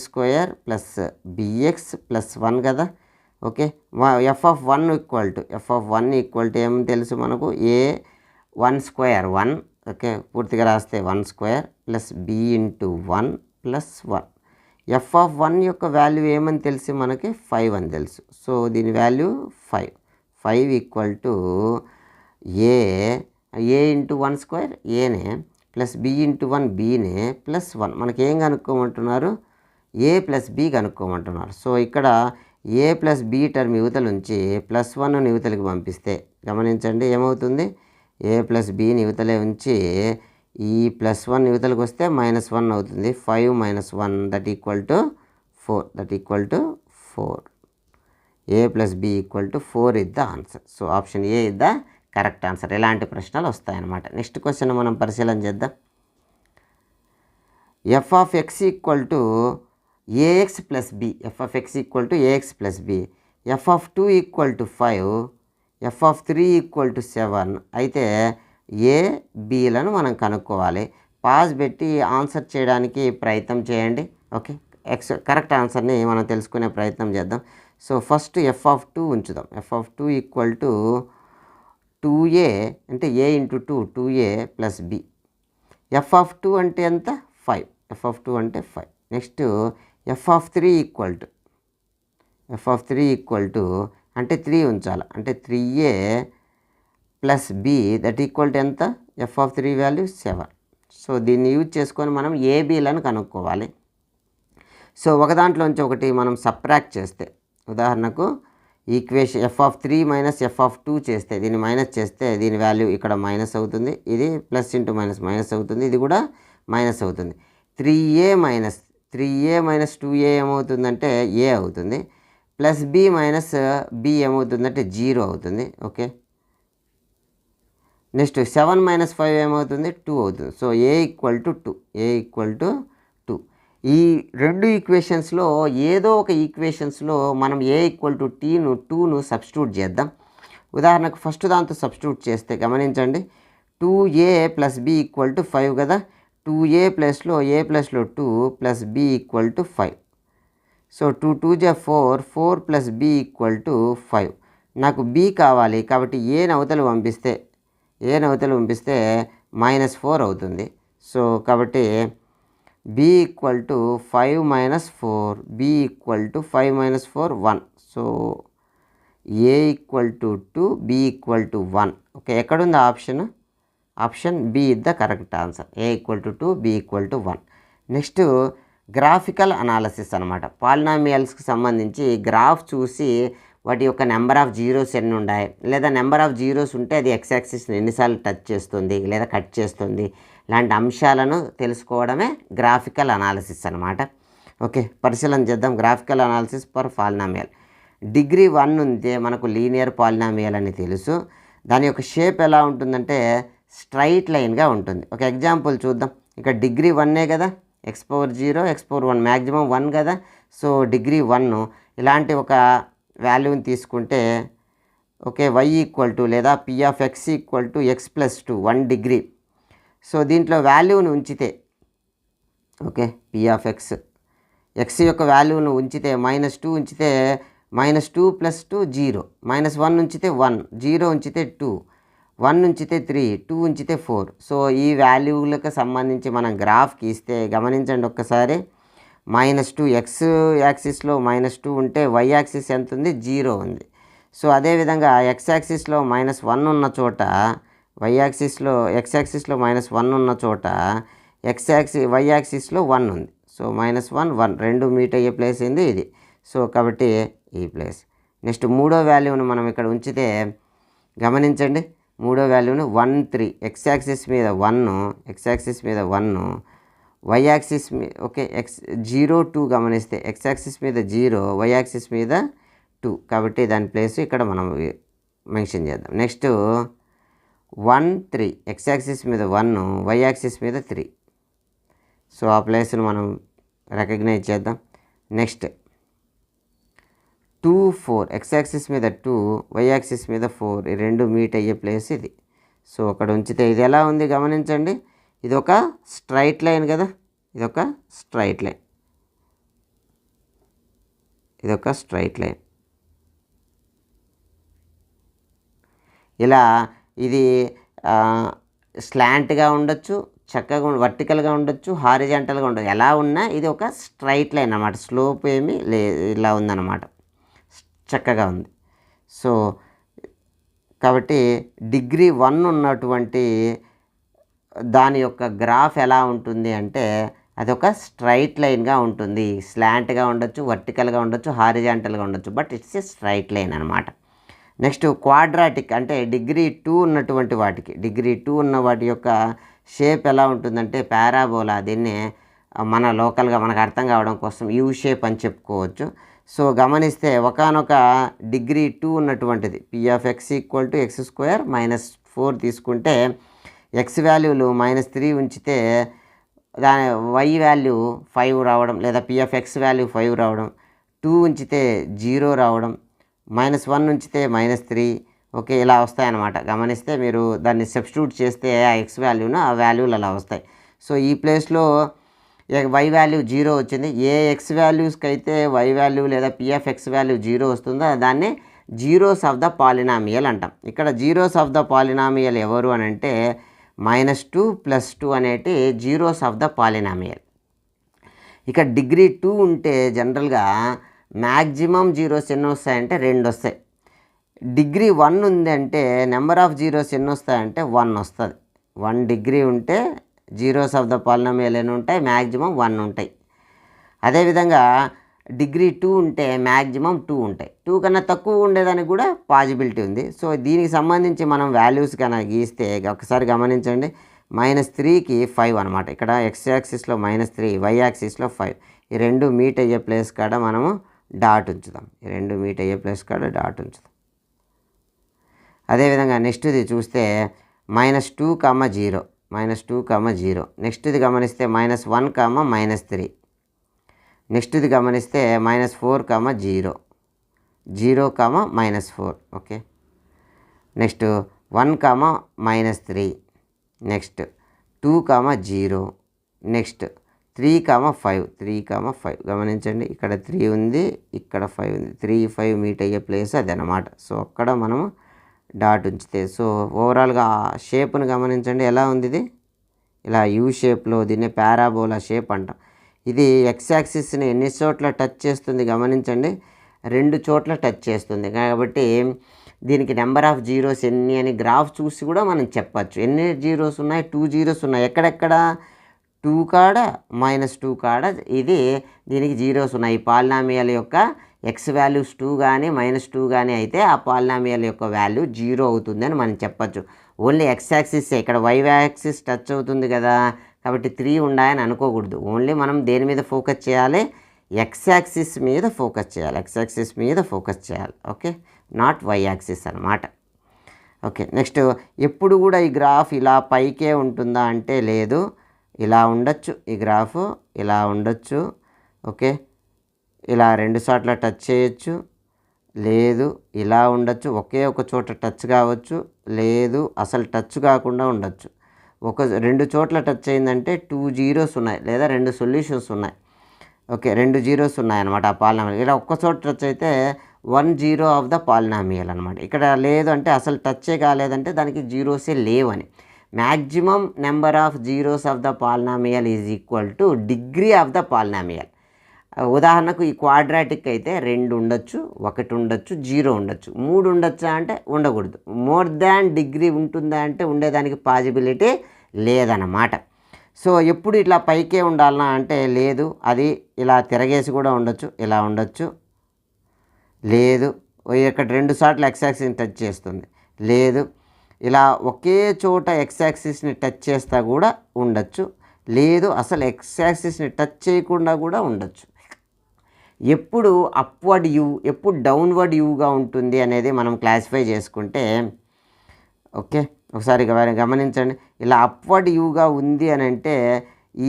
+ bx + 1 కదా. Okay, F of 1 equal to ఏం తెలుసు మనకు, a1² 1. ఓకే, పూర్తిగా రాస్తే 1² + b × 1 + 1. ఎఫ్ ఆఫ్ 1 యొక్క వాల్యూ ఏమని తెలిసి మనకి 5 అని తెలుసు. సో దీని value 5 equal to a × 1² aనే + b × 1 bనే + 1. మనకి ఏం కనుక్కోమంటున్నారు, a + b కనుక్కోమంటున్నారు. సో ఇక్కడ a + b టర్మ్ యువతల నుంచి +1 యువతలకి పంపిస్తే గమనించండి ఏమవుతుంది, a + b యువతలే ఉంచి ఈ +1 యువతలకు వస్తే -1 అవుతుంది. 5 - 1 that equal to 4. a + b = 4 is the answer. So option A is the correct answer. ఇలాంటి ప్రశ్నలు వస్తాయన్నమాట. నెక్స్ట్ క్వశ్చన్ మనం పరిశీలన చేద్దాం. F of X equal to ax + b. F of X equal to ax + b. F of 2 equal to 5. F of 3 equal to 7. అయితే ఏ బీలను మనం కనుక్కోవాలి. Pause పెట్టి ఆన్సర్ చేయడానికి ప్రయత్నం చేయండి. ఓకే, కరెక్ట్ ఆన్సర్ని మనం తెలుసుకునే ప్రయత్నం చేద్దాం. సో ఫస్ట్ ఎఫ్ ఆఫ్ 2 ఉంచుదాం. F of 2 equal to 2a అంటే a × 2 2a + b. F of 2 అంటే ఎంత, 5. ఎఫ్ ఆఫ్ 2 అంటే 5. Next F of 3 equal to అంటే 3 ఉంచాలి, అంటే 3a + b that equal to ఎంత, ఎఫ్ ఆఫ్ 3 వాల్యూ 7. సో దీన్ని యూజ్ చేసుకొని మనం ఏబీలను కనుక్కోవాలి. సో ఒక దాంట్లోంచి ఒకటి మనం సబ్ట్రాక్ట్ చేస్తే, ఉదాహరణకు equation F of 3 - F of 2 చేస్తే దీన్ని మైనస్ చేస్తే దీని వాల్యూ ఇక్కడ మైనస్ అవుతుంది. ఇది ప్లస్ ఇంటూ మైనస్ అవుతుంది. ఇది కూడా మైనస్ అవుతుంది. 3a - 2a ఏమవుతుందంటే a అవుతుంది. ప్లస్ b - b ఏమవుతుందంటే 0 అవుతుంది. ఓకే, నెక్స్ట్ 7 మైనస్ 5 ఏమవుతుంది 2 అవుతుంది. So A equal to 2, A equal to 2. ఈ రెండు ఈక్వేషన్స్లో ఏదో ఒక ఈక్వేషన్స్లో మనం ఏ ఈక్వల్ టు 2ను సబ్స్టిట్యూట్ చేద్దాం. ఉదాహరణకు ఫస్ట్ దాంతో సబ్స్టిట్యూట్ చేస్తే గమనించండి, 2a plus B equal to 5 కదా. 2a ప్లస్లో a ప్లస్లో 2 plus B equal to 5. So 2 2 జా 4, 4 ప్లస్ బి ఈక్వల్ టు 5. నాకు బి కావాలి కాబట్టి ఏ నవతలు పంపిస్తే -4 అవుతుంది. సో కాబట్టి B equal to 5 minus 4, B equal to 5 minus 4 1. So A equal to 2, B equal to 1. Okay, ఎక్కడుంది option B is the correct answer. A equal to 2, B equal to 1. Next graphical analysis అనమాట. పాలినామియల్స్కి సంబంధించి graph చూసి వాటి యొక్క number of zeros ఎన్ని ఉన్నాయి, లేదా నెంబర్ ఆఫ్ జీరోస్ ఉంటే అది ఎక్స్ యాక్సిస్ని ఎన్నిసార్లు టచ్ చేస్తుంది లేదా కట్ చేస్తుంది, ఇలాంటి అంశాలను తెలుసుకోవడమే గ్రాఫికల్ అనాలిసిస్ అనమాట. ఓకే, పరిశీలన చేద్దాం. Graphical analysis for polynomial. Degree 1 ఉంటే మనకు లీనియర్ పాలినామియల్ అని తెలుసు. దాని యొక్క షేప్ ఎలా ఉంటుందంటే స్ట్రైట్ లైన్గా ఉంటుంది. ఒక ఎగ్జాంపుల్ చూద్దాం. ఇక్కడ డిగ్రీ 1 కదా, x⁴0 x⁴1 మ్యాక్సిమం 1 కదా. సో డిగ్రీ 1 ఇలాంటి ఒక వాల్యూని తీసుకుంటే ఓకే, y ఈక్వల్ టు లేదా p of x equal to x plus 2 1 degree. So దీంట్లో వాల్యూని ఉంచితే ఓకే, p ఆఫ్ x యొక్క వాల్యూను ఉంచితే -2 ఉంచితే -2 ప్లస్ 2 0, -1 ఉంచితే 1, 0 ఉంచితే 2, 1 ఉంచితే 3, 2 ఉంచితే 4. సో ఈ వాల్యూలకు సంబంధించి మనం గ్రాఫ్ గీస్తే గమనించండి ఒక్కసారి. -2 x యాక్సిస్లో -2 ఉంటే y యాక్సిస్ ఎంత ఉంది 0 ఉంది. సో అదేవిధంగా x యాక్సిస్లో -1 ఉన్న చోట y యాక్సిస్లో -1 ఉన్న చోట y యాక్సిస్లో 1 ఉంది. సో -1 1 రెండు మీట్ అయ్యే ప్లేస్ ఏంది ఇది. సో కాబట్టి ఈ ప్లేస్. నెక్స్ట్ మూడో వాల్యూను మనం ఇక్కడ ఉంచితే గమనించండి, మూడో వాల్యూను 1 3 x యాక్సిస్ మీద 1, y యాక్సిస్ మీద ఓకే 0 2 గమనిస్తే x యాక్సిస్ మీద 0, y యాక్సిస్ మీద 2. కాబట్టి దాని ప్లేస్ ఇక్కడ మనం మెన్షన్ చేద్దాం. నెక్స్ట్ 1 3 x యాక్సిస్ మీద 1, y యాక్సిస్ మీద 3. సో ఆ ప్లేస్ను మనం రికగ్నైజ్ చేద్దాం. నెక్స్ట్ 2 4 x యాక్సిస్ మీద 2, y యాక్సిస్ మీద 4, ఈ రెండు మీట్ అయ్యే ప్లేస్ ఇది. సో అక్కడ ఉంచితే ఇది ఎలా ఉంది గమనించండి. ఇది ఒక స్ట్రైట్ లైన్ కదా, ఇదొక స్ట్రైట్ లైన్. ఇలా ఇది స్లాంట్గా ఉండొచ్చు, చక్కగా వర్టికల్గా ఉండొచ్చు, హారిజాంటల్గా ఉండొచ్చు. ఎలా ఉన్నా ఇది ఒక స్ట్రైట్ లైన్ అన్నమాట. స్లోప్ ఏమీ ఇలా ఉందన్నమాట, చక్కగా ఉంది. సో కాబట్టి డిగ్రీ 1 ఉన్నటువంటి దాని యొక్క గ్రాఫ్ ఎలా ఉంటుంది అంటే అదొక స్ట్రైట్ లైన్గా ఉంటుంది. స్లాంట్గా ఉండొచ్చు, వర్టికల్గా ఉండొచ్చు, హారిజాంటల్గా ఉండొచ్చు, but it's a straight line అనమాట. నెక్స్ట్ క్వాడ్రాటిక్ అంటే డిగ్రీ 2 ఉన్నటువంటి ఉన్న వాటి యొక్క షేప్ ఎలా ఉంటుందంటే పారాబోలా. దీన్ని మన లోకల్గా మనకు అర్థం కావడం కోసం యూ షేప్ అని చెప్పుకోవచ్చు. సో గమనిస్తే ఒకానొక డిగ్రీ 2 ఉన్నటువంటిది p of x equal to x² -4 తీసుకుంటే x వాల్యూలు -3 ఉంచితే దాని y వాల్యూ 5 రావడం, లేదా p ఆఫ్ x వాల్యూ 5 రావడం, 2 ఉంచితే 0 రావడం, -1 ఉంచితే -3 ఓకే ఇలా వస్తాయన్నమాట. గమనిస్తే మీరు దాన్ని సబ్స్టిట్యూట్ చేస్తే ఆ x వాల్యూను ఆ వాల్యూలు అలా వస్తాయి. సో ఈ ప్లేస్లో y వాల్యూ 0 వచ్చింది. ఏ x వాల్యూస్కి అయితే y వాల్యూ లేదా p ఆఫ్ x వాల్యూ 0 వస్తుందో దాన్ని జీరోస్ ఆఫ్ ద పాలినామియల్ అంటాం. ఇక్కడ జీరోస్ ఆఫ్ ద పాలినామియల్ ఎవరు అని అంటే -2 + 2 అనేటి జీరోస్ ఆఫ్ ద పాలినామియల్. ఇక డిగ్రీ 2 ఉంటే జనరల్గా మ్యాక్సిమం జీరోస్ ఎన్ని వస్తాయంటే 2 వస్తాయి. డిగ్రీ 1 ఉంది అంటే నెంబర్ ఆఫ్ జీరోస్ ఎన్ని వస్తాయంటే 1 వస్తుంది. 1 డిగ్రీ ఉంటే జీరోస్ ఆఫ్ ద పాలినామియల్ ఎన్ని ఉంటాయి, మ్యాక్సిమం 1 ఉంటాయి. అదేవిధంగా డిగ్రీ 2 ఉంటే మ్యాక్సిమం 2 ఉంటాయి. 2 కన్నా తక్కువ ఉండేదానికి కూడా పాసిబిలిటీ ఉంది. సో దీనికి సంబంధించి మనం వాల్యూస్ కన్నా గీస్తే ఒకసారి గమనించండి. -3కి 5 అనమాట. ఇక్కడ x యాక్సిస్లో -3, y యాక్సిస్లో 5. ఈ రెండు మీట్ అయ్యే ప్లేస్ కాడ మనము డాట్ ఉంచుదాం. అదేవిధంగా నెక్స్ట్ది చూస్తే -2, -0, -2, -0. నెక్స్ట్ ఇది గమనిస్తే -1, -3. నెక్స్ట్ ఇది గమనిస్తే -4, -0, 0, -4. ఓకే. నెక్స్ట్ 1, -3. నెక్స్ట్ 2, 0. నెక్స్ట్ 3, 5. 3, 5 గమనించండి, ఇక్కడ 3 ఉంది, ఇక్కడ 5 ఉంది. 3, 5 మీట్ అయ్యే ప్లేస్ అది అన్నమాట. సో అక్కడ మనము డాట్ ఉంచితే, సో ఓవరాల్గా షేప్ను గమనించండి ఎలా ఉంది. ఇది ఇలా యూ షేప్లో, దీన్ని పారాబోలా షేప్ అంటాం. ఇది ఎక్స్ యాక్సిస్ని ఎన్ని చోట్ల టచ్ చేస్తుంది గమనించండి, 2 చోట్ల టచ్ చేస్తుంది. కాబట్టి దీనికి నెంబర్ ఆఫ్ జీరోస్ ఎన్ని అని గ్రాఫ్ చూసి కూడా మనం చెప్పచ్చు. ఎన్ని జీరోస్ ఉన్నాయి? 2 జీరోస్ ఉన్నాయి. ఎక్కడెక్కడ? 2 కాడ, -2 కాడ ఇది దీనికి జీరోస్ ఉన్నాయి. ఈ పాలినామియల్ యొక్క ఎక్స్ వాల్యూస్ 2 కానీ -2 కానీ అయితే ఆ పాలినామియల్ యొక్క వాల్యూ 0 అవుతుంది అని మనం చెప్పచ్చు. ఓన్లీ ఎక్స్ యాక్సిస్, ఇక్కడ వై యాక్సిస్ టచ్ అవుతుంది కదా, కాబట్టి 3 ఉన్నాయని అనుకోకూడదు. ఓన్లీ మనం దేని మీద ఫోకస్ చేయాలి? ఎక్స్ యాక్సిస్ మీద ఫోకస్ చేయాలి. ఎక్స్ యాక్సిస్ మీద ఫోకస్ చేయాలి. ఓకే, నాట్ వై యాక్సిస్ అనమాట. ఓకే. నెక్స్ట్, ఎప్పుడు కూడా ఈ గ్రాఫ్ ఇలా పైకే ఉంటుందా అంటే లేదు, ఇలా ఉండొచ్చు. ఈ గ్రాఫ్ ఇలా ఉండొచ్చు. ఓకే, ఇలా 2 చోట్ల టచ్ చేయొచ్చు, లేదు ఇలా ఉండొచ్చు. ఒకే ఒక చోట టచ్ కావచ్చు, లేదు అసలు టచ్ కాకుండా ఉండొచ్చు. 2 చోట్ల టచ్ అయిందంటే 2 జీరోస్ ఉన్నాయి, లేదా 2 సొల్యూషన్స్ ఉన్నాయి. ఓకే, 2 జీరోస్ ఉన్నాయన్నమాట ఆ పాలినామియల్. ఇలా ఒక్క చోట టచ్ అయితే 1 జీరో ఆఫ్ ద పాలినామియల్ అనమాట. ఇక్కడ లేదు అంటే అసలు టచ్చే కాలేదంటే దానికి జీరోసే లేవని. Maximum number of zeros of the polynomial is equal to degree of the polynomial. ఉదాహరణకు ఈ క్వాడ్రాటిక్ అయితే 2 ఉండొచ్చు, 1 ఉండొచ్చు, 0 ఉండొచ్చు. 3 ఉండొచ్చా అంటే ఉండకూడదు. మోర్ దాన్ డిగ్రీ ఉంటుందా అంటే ఉండేదానికి పాజిబిలిటీ లేదన్నమాట. సో ఎప్పుడు ఇట్లా పైకే ఉండాలన్నా అంటే లేదు, అది ఇలా తిరగేసి కూడా ఉండొచ్చు, ఇలా ఉండొచ్చు, లేదు ఇక్కడ 2 సార్లు ఎక్స్ యాక్సిస్ని టచ్ చేస్తుంది, లేదు ఇలా ఒకే చోట ఎక్స్ యాక్సిస్ని టచ్ చేస్తా కూడా ఉండొచ్చు, లేదు అసలు ఎక్స్ యాక్సిస్ని టచ్ చేయకుండా కూడా ఉండొచ్చు. ఎప్పుడు అప్వర్డ్ యూ, ఎప్పుడు డౌన్వర్డ్ యూగా ఉంటుంది అనేది మనం క్లాసిఫై చేసుకుంటే, ఓకే ఒకసారి గమనించండి. ఇలా అప్వర్డ్ యూగా ఉంది అని అంటే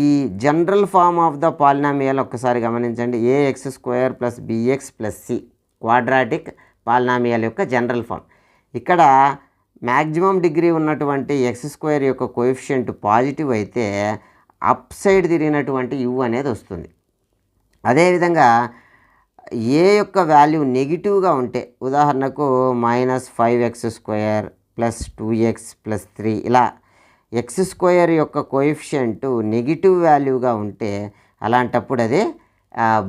ఈ general form of the polynomial ఒక్కసారి గమనించండి. ax² + bx + c quadratic polynomial యొక్క జనరల్ ఫామ్. ఇక్కడ మ్యాక్సిమం డిగ్రీ ఉన్నటువంటి x² యొక్క కోఎఫిషియంట్ పాజిటివ్ అయితే అప్ సైడ్ తిరిగినటువంటి యూ అనేది వస్తుంది. అదేవిధంగా ఏ యొక్క వాల్యూ నెగిటివ్గా ఉంటే, ఉదాహరణకు -5x² + 2x + 3 ఇలా x² యొక్క కోఎఫిషియంట్ నెగిటివ్ వాల్యూగా ఉంటే అలాంటప్పుడు అది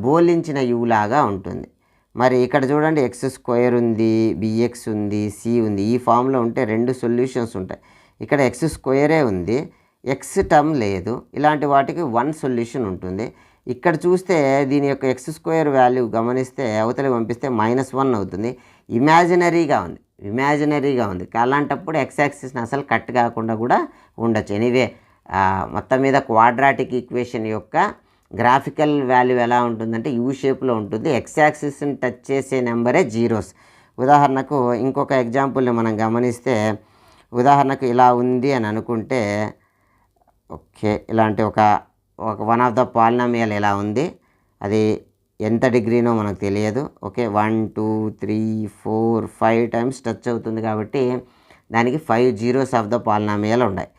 బోలించిన యూ లాగా ఉంటుంది. మరి ఇక్కడ చూడండి, x² ఉంది, bx ఉంది, c ఉంది. ఈ ఫామ్లో ఉంటే 2 సొల్యూషన్స్ ఉంటాయి. ఇక్కడ x² ఉంది, x టర్మ్ లేదు. ఇలాంటి వాటికి 1 సొల్యూషన్ ఉంటుంది. ఇక్కడ చూస్తే దీని యొక్క x² వాల్యూ గమనిస్తే అవతలి పంపిస్తే -1 అవుతుంది. ఇమాజినరీగా ఉంది. అలాంటప్పుడు ఎక్స్ యాక్సిస్ని అసలు కట్ కాకుండా కూడా ఉండొచ్చు. ఎనీవే మొత్తం మీద క్వాడ్రాటిక్ ఈక్వేషన్ యొక్క గ్రాఫికల్ వాల్యూ ఎలా ఉంటుందంటే యూ షేప్లో ఉంటుంది. ఎక్స్ యాక్సిస్ని టచ్ చేసే నెంబరే జీరోస్. ఉదాహరణకు ఇంకొక ఎగ్జాంపుల్ని మనం గమనిస్తే, ఉదాహరణకు ఇలా ఉంది అని అనుకుంటే, ఓకే ఇలాంటి ఒక వన్ ఆఫ్ ద పాలినామియల్ ఎలా ఉంది, అది ఎంత డిగ్రీనో మనకు తెలియదు. ఓకే 1 2 3 4 5 టైమ్స్ టచ్ అవుతుంది కాబట్టి దానికి 5 జీరోస్ ఆఫ్ ద పాలినామియల్ ఉన్నాయి.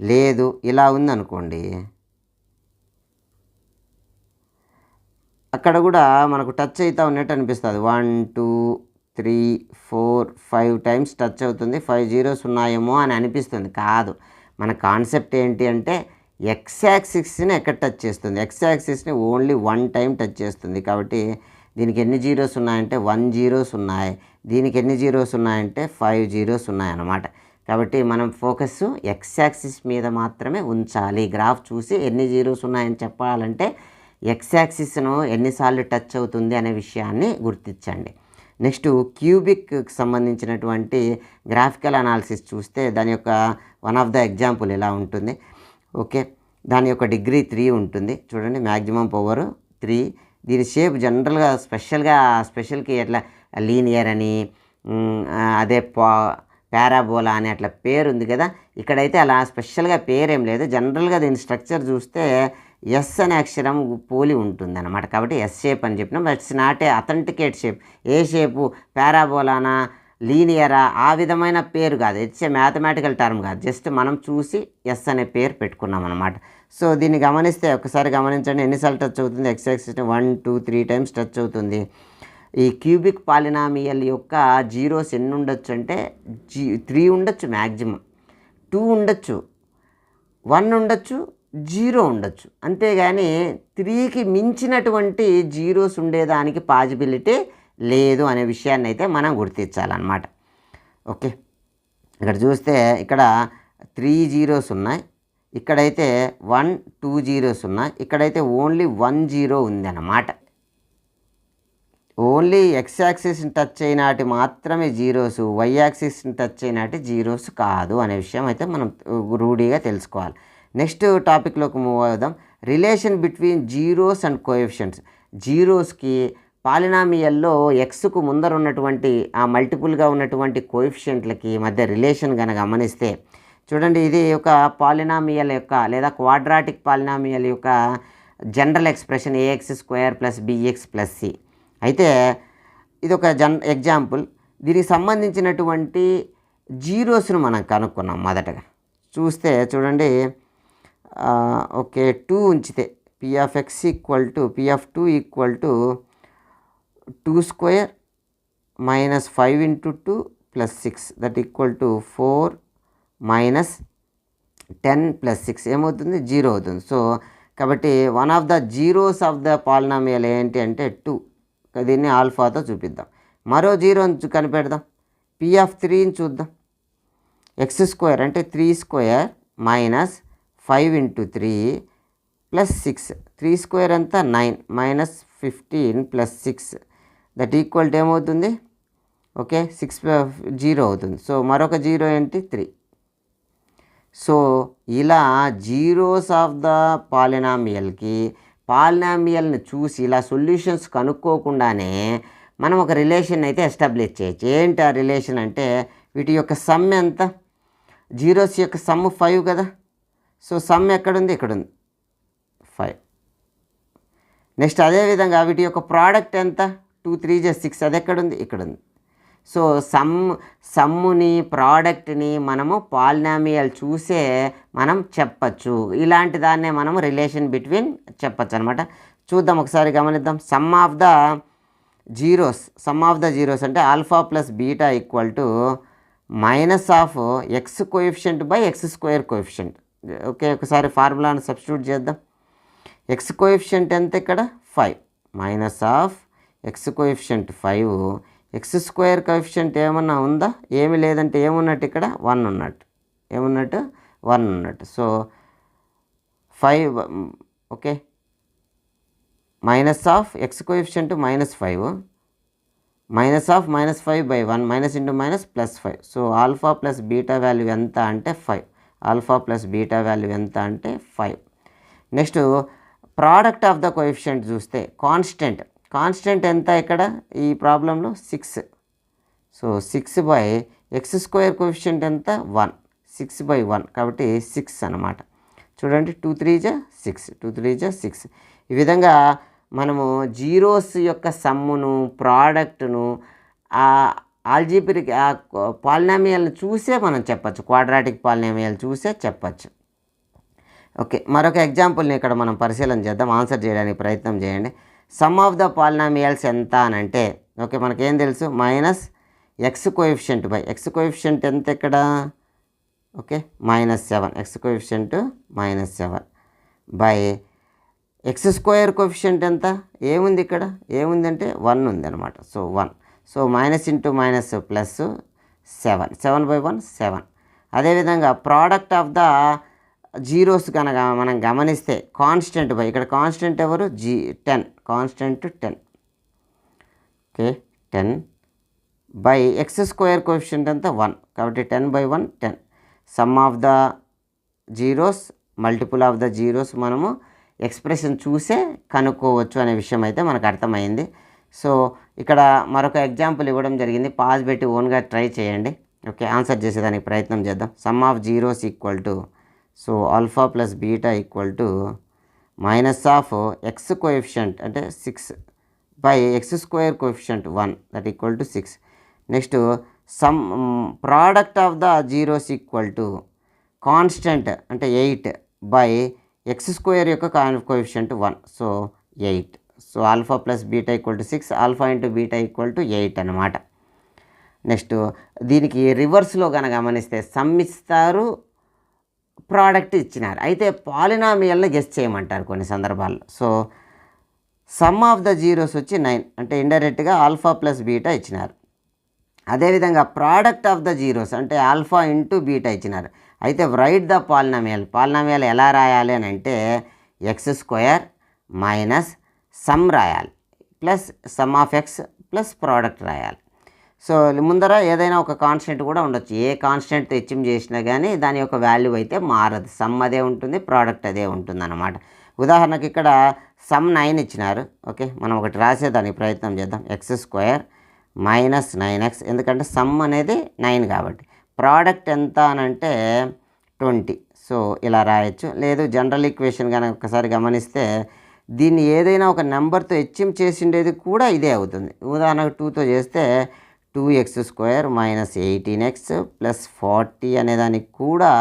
లేదు ఇలా ఉంది అనుకోండి, అక్కడ కూడా మనకు టచ్ అవుతా ఉన్నట్టు అనిపిస్తుంది. 1 2 3 4 5 టైమ్స్ టచ్ అవుతుంది, 5 జీరోస్ ఉన్నాయేమో అని అనిపిస్తుంది. కాదు, మన కాన్సెప్ట్ ఏంటి అంటే ఎక్స్ యాక్సిస్ని ఎక్కడ టచ్ చేస్తుంది? ఎక్స్ యాక్సిస్ని ఓన్లీ 1 టైం టచ్ చేస్తుంది. కాబట్టి దీనికి ఎన్ని జీరోస్ ఉన్నాయంటే 1 జీరోస్ ఉన్నాయి, దీనికి ఎన్ని జీరోస్ ఉన్నాయంటే 5 జీరోస్ ఉన్నాయన్నమాట. కాబట్టి మనం ఫోకస్ ఎక్స్ యాక్సిస్ మీద మాత్రమే ఉంచాలి. గ్రాఫ్ చూసి ఎన్ని జీరోస్ ఉన్నాయని చెప్పాలంటే ఎక్స్ యాక్సిస్ను ఎన్నిసార్లు టచ్ అవుతుంది అనే విషయాన్ని గుర్తించండి. నెక్స్ట్ క్యూబిక్ సంబంధించినటువంటి గ్రాఫికల్ అనాలిసిస్ చూస్తే దాని యొక్క వన్ ఆఫ్ ద ఎగ్జాంపుల్ ఎలా ఉంటుంది. ఓకే, దాని యొక్క డిగ్రీ 3 ఉంటుంది. చూడండి, మ్యాక్సిమం పవర్ 3. దీని షేప్ జనరల్గా స్పెషల్కి ఎట్లా లీనియర్ అని, అదే పారాబోలా అని అట్లా పేరు ఉంది కదా, ఇక్కడైతే అలా స్పెషల్గా పేరేం లేదు. జనరల్గా దీని స్ట్రక్చర్ చూస్తే ఎస్ అనే అక్షరం పోలి ఉంటుంది అనమాట. కాబట్టి ఎస్ షేప్ అని చెప్పినాం. It's not a authenticate shape. ఏ షేపు పారాబోలానా లీనియరా ఆ విధమైన పేరు కాదు. ఇట్స్ ఏ మ్యాథమెటికల్ టర్మ్ కాదు. జస్ట్ మనం చూసి ఎస్ అనే పేరు పెట్టుకున్నాం అనమాట. సో దీన్ని గమనిస్తే ఒకసారి గమనించండి, ఎన్నిసార్లు టచ్ అవుతుంది. ఎక్స్ యాక్సిస్ 1 2 3 టైమ్స్ టచ్ అవుతుంది. ఈ క్యూబిక్ పాలినామియల్ యొక్క జీరోస్ ఎన్ని ఉండొచ్చు అంటే 3 ఉండొచ్చు, మ్యాక్సిమం 2 ఉండొచ్చు, 1 ఉండొచ్చు, 0 ఉండొచ్చు. అంతేగాని 3కి మించినటువంటి జీరోస్ ఉండేదానికి పాసిబిలిటీ లేదు అనే విషయాన్ని అయితే మనం గుర్తించాలన్నమాట. ఓకే, ఇక్కడ చూస్తే ఇక్కడ 3 జీరోస్ ఉన్నాయి, ఇక్కడైతే 1 2 జీరోస్ ఉన్నాయి, ఇక్కడైతే ఓన్లీ 1 జీరో ఉంది అన్నమాట. ఓన్లీ ఎక్స్ యాక్సిస్ని టచ్ అయినాటి మాత్రమే జీరోస్, వై యాక్సిస్ని టచ్ అయినాటి జీరోస్ కాదు అనే విషయం అయితే మనం రూఢీగా తెలుసుకోవాలి. నెక్స్ట్ టాపిక్లోకి మూవ్ అవుదాం. Relation between zeros and coefficients. జీరోస్కి పాలినామియల్లో ఎక్స్కు ముందర ఉన్నటువంటి ఆ మల్టిపుల్గా ఉన్నటువంటి కోఎఫిషియంట్లకి మధ్య రిలేషన్ కనుక గమనిస్తే చూడండి, ఇది ఒక పాలినామియల్ యొక్క లేదా క్వాడ్రాటిక్ పాలినామియల్ యొక్క general expression ax² + bx + c. అయితే ఇది ఒక ఎగ్జాంపుల్. దీనికి సంబంధించినటువంటి జీరోస్ను మనం కనుక్కున్నాం. మొదటగా చూస్తే చూడండి, ఓకే 2 ఉంచితే p(x) = p(2) = 2² - 5 × 2 + 6 that equal to 4 - 10 + 6 ఏమవుతుంది, 0 అవుతుంది. సో కాబట్టి one of the zeros of the polynomial ఏంటి అంటే 2. దీన్ని ఆల్ఫాతో చూపిద్దాం. మరో జీరోని కనిపెడదాం. p(3)ని చూద్దాం. x² అంటే 3² - 5 × 3 + 6. 3² అంతా 9 - 15 + 6 దట్ ఈక్వల్ టు ఏమవుతుంది, ఓకే 6 0 అవుతుంది. సో మరొక జీరో ఏంటి, 3. సో ఇలా జీరోస్ ఆఫ్ ద పాలినామియల్ని చూసి ఇలా సొల్యూషన్స్ కనుక్కోకుండానే మనం ఒక రిలేషన్ అయితే ఎస్టాబ్లిష్ చేయొచ్చు. ఏంటి ఆ రిలేషన్ అంటే వీటి యొక్క సమ్ ఎంత, జీరోస్ యొక్క సమ్ 5 కదా. సో సమ్ ఎక్కడుంది, ఇక్కడ ఉంది 5. నెక్స్ట్ అదేవిధంగా వీటి యొక్క ప్రోడక్ట్ ఎంత, 2 3 6, అది ఎక్కడుంది, ఇక్కడ ఉంది. సో సమ్ముని ప్రోడక్ట్ని మనము పాలినామియల్ చూసే మనం చెప్పచ్చు. ఇలాంటి దాన్నే మనము రిలేషన్ బిట్వీన్ చెప్పచ్చు అనమాట. చూద్దాం, ఒకసారి గమనిద్దాం. సమ్ ఆఫ్ ద జీరోస్ అంటే alpha + beta - (x coefficient / x² coefficient). Okay, ఒకసారి ఫార్ములాను సబ్స్టిట్యూట్ చేద్దాం. x కోఎఫిషియంట్ ఎంత ఇక్కడ 5 - (x కోఎఫిషియంట్ 5) x² కోఎఫిషియంట్ ఏమన్నా ఉందా, ఏమి లేదంటే ఏమున్నట్టు ఇక్కడ 1 ఉన్నట్టు, ఏమున్నట్టు 1 ఉన్నట్టు. So 5 okay (x coefficient -5) -5/1 -(-) +5. So alpha + beta value ఎంత అంటే 5. ఆల్ఫా + బీటా వాల్యూ ఎంత అంటే 5. Next product of the coefficient చూస్తే కాన్స్టెంట్ ఎంత ఇక్కడ ఈ ప్రాబ్లంలో 6. సో 6/(x² కోఎఫిషియంట్ ఎంత 1, 6/1 కాబట్టి 6 అనమాట. చూడండి 2 3 6, 2 3 6. ఈ విధంగా మనము జీరోస్ యొక్క సమ్మును ప్రోడక్ట్ను ఆల్జీబ్రిక్ పాలినామియల్ని చూసే మనం చెప్పచ్చు, క్వాడ్రాటిక్ పాలినామియల్ చూసే చెప్పచ్చు. ఓకే, మరొక ఎగ్జాంపుల్ని ఇక్కడ మనం పరిశీలన చేద్దాం, ఆన్సర్ చేయడానికి ప్రయత్నం చేయండి. సమ్ ఆఫ్ ద పాలినామియల్స్ ఎంత అని అంటే ఓకే మనకేం తెలుసు, (-x కోఎఫిషియంట్ / x కోఎఫిషియంట్ ఎంత ఇక్కడ okay -7, x coefficient -7 / x² coefficient ఎంత ఏముంది ఇక్కడ, ఏముందంటే 1 ఉంది అనమాట. సో 1. సో -(-) +7/1 7. అదేవిధంగా ప్రోడక్ట్ ఆఫ్ ద జీరోస్ కనుక మనం గమనిస్తే కాన్స్టెంట్ ఇక్కడ కాన్స్టెంట్ ఎవరు 10, కాన్స్టెంట్ 10 ఓకే 10 / x² కోఎఫిషియంట్ అంతా 1 కాబట్టి 10/1 10. Some of the zeros multiple of the zeros మనము ఎక్స్ప్రెషన్ చూసే కనుక్కోవచ్చు అనే విషయం అయితే మనకు అర్థమైంది. సో ఇక్కడ మరొక ఎగ్జాంపుల్ ఇవ్వడం జరిగింది, పాజ్ పెట్టి ఓన్గా ట్రై చేయండి. ఓకే, ఆన్సర్ చేసేదానికి ప్రయత్నం చేద్దాం. Some of zeros equal to, so alpha plus beta equal to minus of X coefficient అంటే 6 by X square coefficient 1 that equal to 6. Next some product of the zeros equal to constant అంటే 8 by X square యొక్క coefficient 1, so 8. So alpha plus beta equal to 6, alpha into beta equal to 8 అనమాట. Next దీనికి రివర్స్లో కనుక గమనిస్తే some ఇస్తారు, product ఇచ్చినారు, అయితే పాలినామియల్ని గెస్ చేయమంటారు కొన్ని సందర్భాల్లో. So some of the zeros వచ్చి 9 అంటే ఇండైరెక్ట్గా ఆల్ఫా ప్లస్ బీటా ఇచ్చినారు. అదేవిధంగా ప్రోడక్ట్ ఆఫ్ ద జీరోస్ అంటే ఆల్ఫా ఇంటూ బీటా ఇచ్చినారు, అయితే రైట్ ద పాలినామియల్ ఎలా రాయాలి అని అంటే ఎక్స్ స్క్వేర్ మైనస్ సమ్ రాయాలి plus some of X plus product రాయాలి. సో ముందర ఏదైనా ఒక కాన్స్టెంట్ కూడా ఉండొచ్చు, ఏ కాన్స్టెంట్ తెచ్చిం చేసినా కానీ దాని యొక్క వాల్యూ అయితే మారదు, సమ్ అదే ఉంటుంది, ప్రోడక్ట్ అదే ఉంటుంది అన్నమాట. ఉదాహరణకి ఇక్కడ సమ్ 9 ఇచ్చినారు. ఓకే, మనం ఒకటి రాసేదానికి ప్రయత్నం చేద్దాం. ఎక్స్ స్క్వేర్ మైనస్ 9x, ఎందుకంటే సమ్ అనేది 9 కాబట్టి. ప్రోడక్ట్ ఎంత అని అంటే 20. సో ఇలా రాయొచ్చు. లేదు జనరల్ ఈక్వేషన్ కనుక ఒకసారి గమనిస్తే దీన్ని ఏదైనా ఒక నెంబర్తో హెచ్ఎం చేసిండేది కూడా ఇదే అవుతుంది. ఉదాహరణకు 2తో చేస్తే 2x square minus 18x plus 40 అనేదానికి కూడా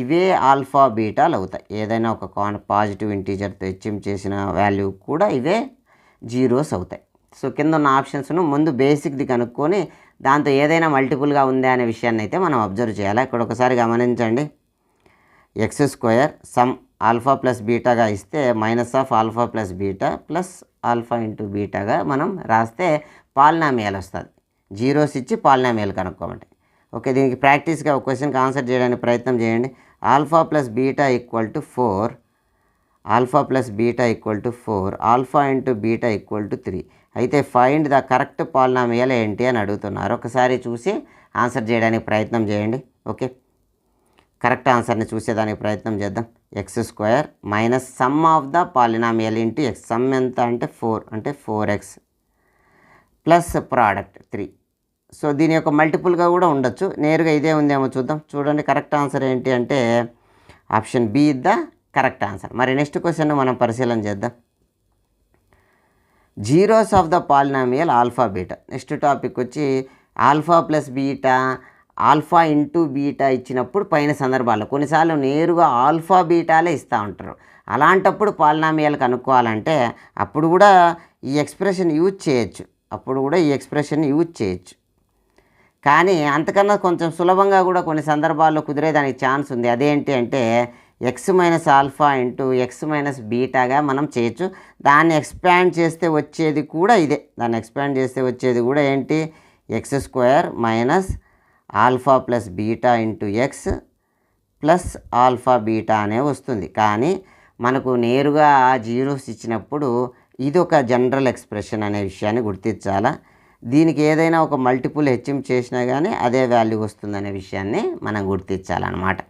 ఇవే ఆల్ఫా బీటాలు అవుతాయి. ఏదైనా ఒక పాజిటివ్ ఇంటీజర్తో హెచ్ఎం చేసిన వాల్యూ కూడా ఇవే జీరోస్ అవుతాయి. సో కింద ఉన్న ఆప్షన్స్ను ముందు బేసిక్ది కనుక్కొని దాంతో ఏదైనా మల్టిపుల్గా ఉందా అనే విషయాన్ని అయితే మనం అబ్జర్వ్ చేయాలి. ఇక్కడ ఒకసారి గమనించండి. X square sum alpha plus బీటాగా ఇస్తే minus of alpha plus beta plus alpha into బీటాగా మనం రాస్తే పాలినామియల్ వస్తుంది. జీరోస్ ఇచ్చి పాలినామియల్ కనుక్కోమంటే. ఓకే, దీనికి ప్రాక్టీస్గా ఒక క్వశ్చన్కి ఆన్సర్ చేయడానికి ప్రయత్నం చేయండి. Alpha plus beta equal to 4, alpha plus beta equal to 4, alpha into beta equal to 3. అయితే ఫైండ్ ద కరెక్ట్ పాలినామియల్ ఏంటి అని అడుగుతున్నారు. ఒకసారి చూసి ఆన్సర్ చేయడానికి ప్రయత్నం చేయండి. ఓకే, కరెక్ట్ ఆన్సర్ని చూసేదానికి ప్రయత్నం చేద్దాం. X square minus sum of the polynomial into X. Some ఎంత అంటే 4 అంటే 4x ప్లస్ ప్రోడక్ట్ 3. సో దీని యొక్క మల్టిపుల్గా కూడా ఉండొచ్చు, నేరుగా ఇదే ఉందేమో చూద్దాం. చూడండి కరెక్ట్ ఆన్సర్ ఏంటి అంటే option B is the correct answer. మరి నెక్స్ట్ క్వశ్చన్ మనం పరిశీలన చేద్దాం. Zeros of the polynomial alpha beta. Next topic వచ్చి alpha plus beta, alpha into beta ఇచ్చినప్పుడు పైన సందర్భాల్లో కొన్నిసార్లు నేరుగా ఆల్ఫా బీటాలే ఇస్తూ ఉంటారు. అలాంటప్పుడు పాలినామియల్ కనుక్కోవాలంటే అప్పుడు కూడా ఈ ఎక్స్ప్రెషన్ యూజ్ చేయొచ్చు, కానీ అంతకన్నా కొంచెం సులభంగా కూడా కొన్ని సందర్భాల్లో కుదిరేదానికి ఛాన్స్ ఉంది. అదేంటి అంటే x minus alpha into x minus బీటాగా మనం చేయొచ్చు. దాన్ని ఎక్స్పాండ్ చేస్తే వచ్చేది కూడా ఇదే. ఏంటి, x square minus alpha plus beta into x plus alpha beta అనే వస్తుంది. కానీ మనకు నేరుగా జీరోస్ ఇచ్చినప్పుడు ఇది ఒక జనరల్ ఎక్స్ప్రెషన్ అనే విషయాన్ని గుర్తించాలా. దీనికి ఏదైనా ఒక మల్టిపుల్ హెచ్ఎం చేసినా కానీ అదే వాల్యూ వస్తుందనే విషయాన్ని మనం గుర్తించాలన్నమాట.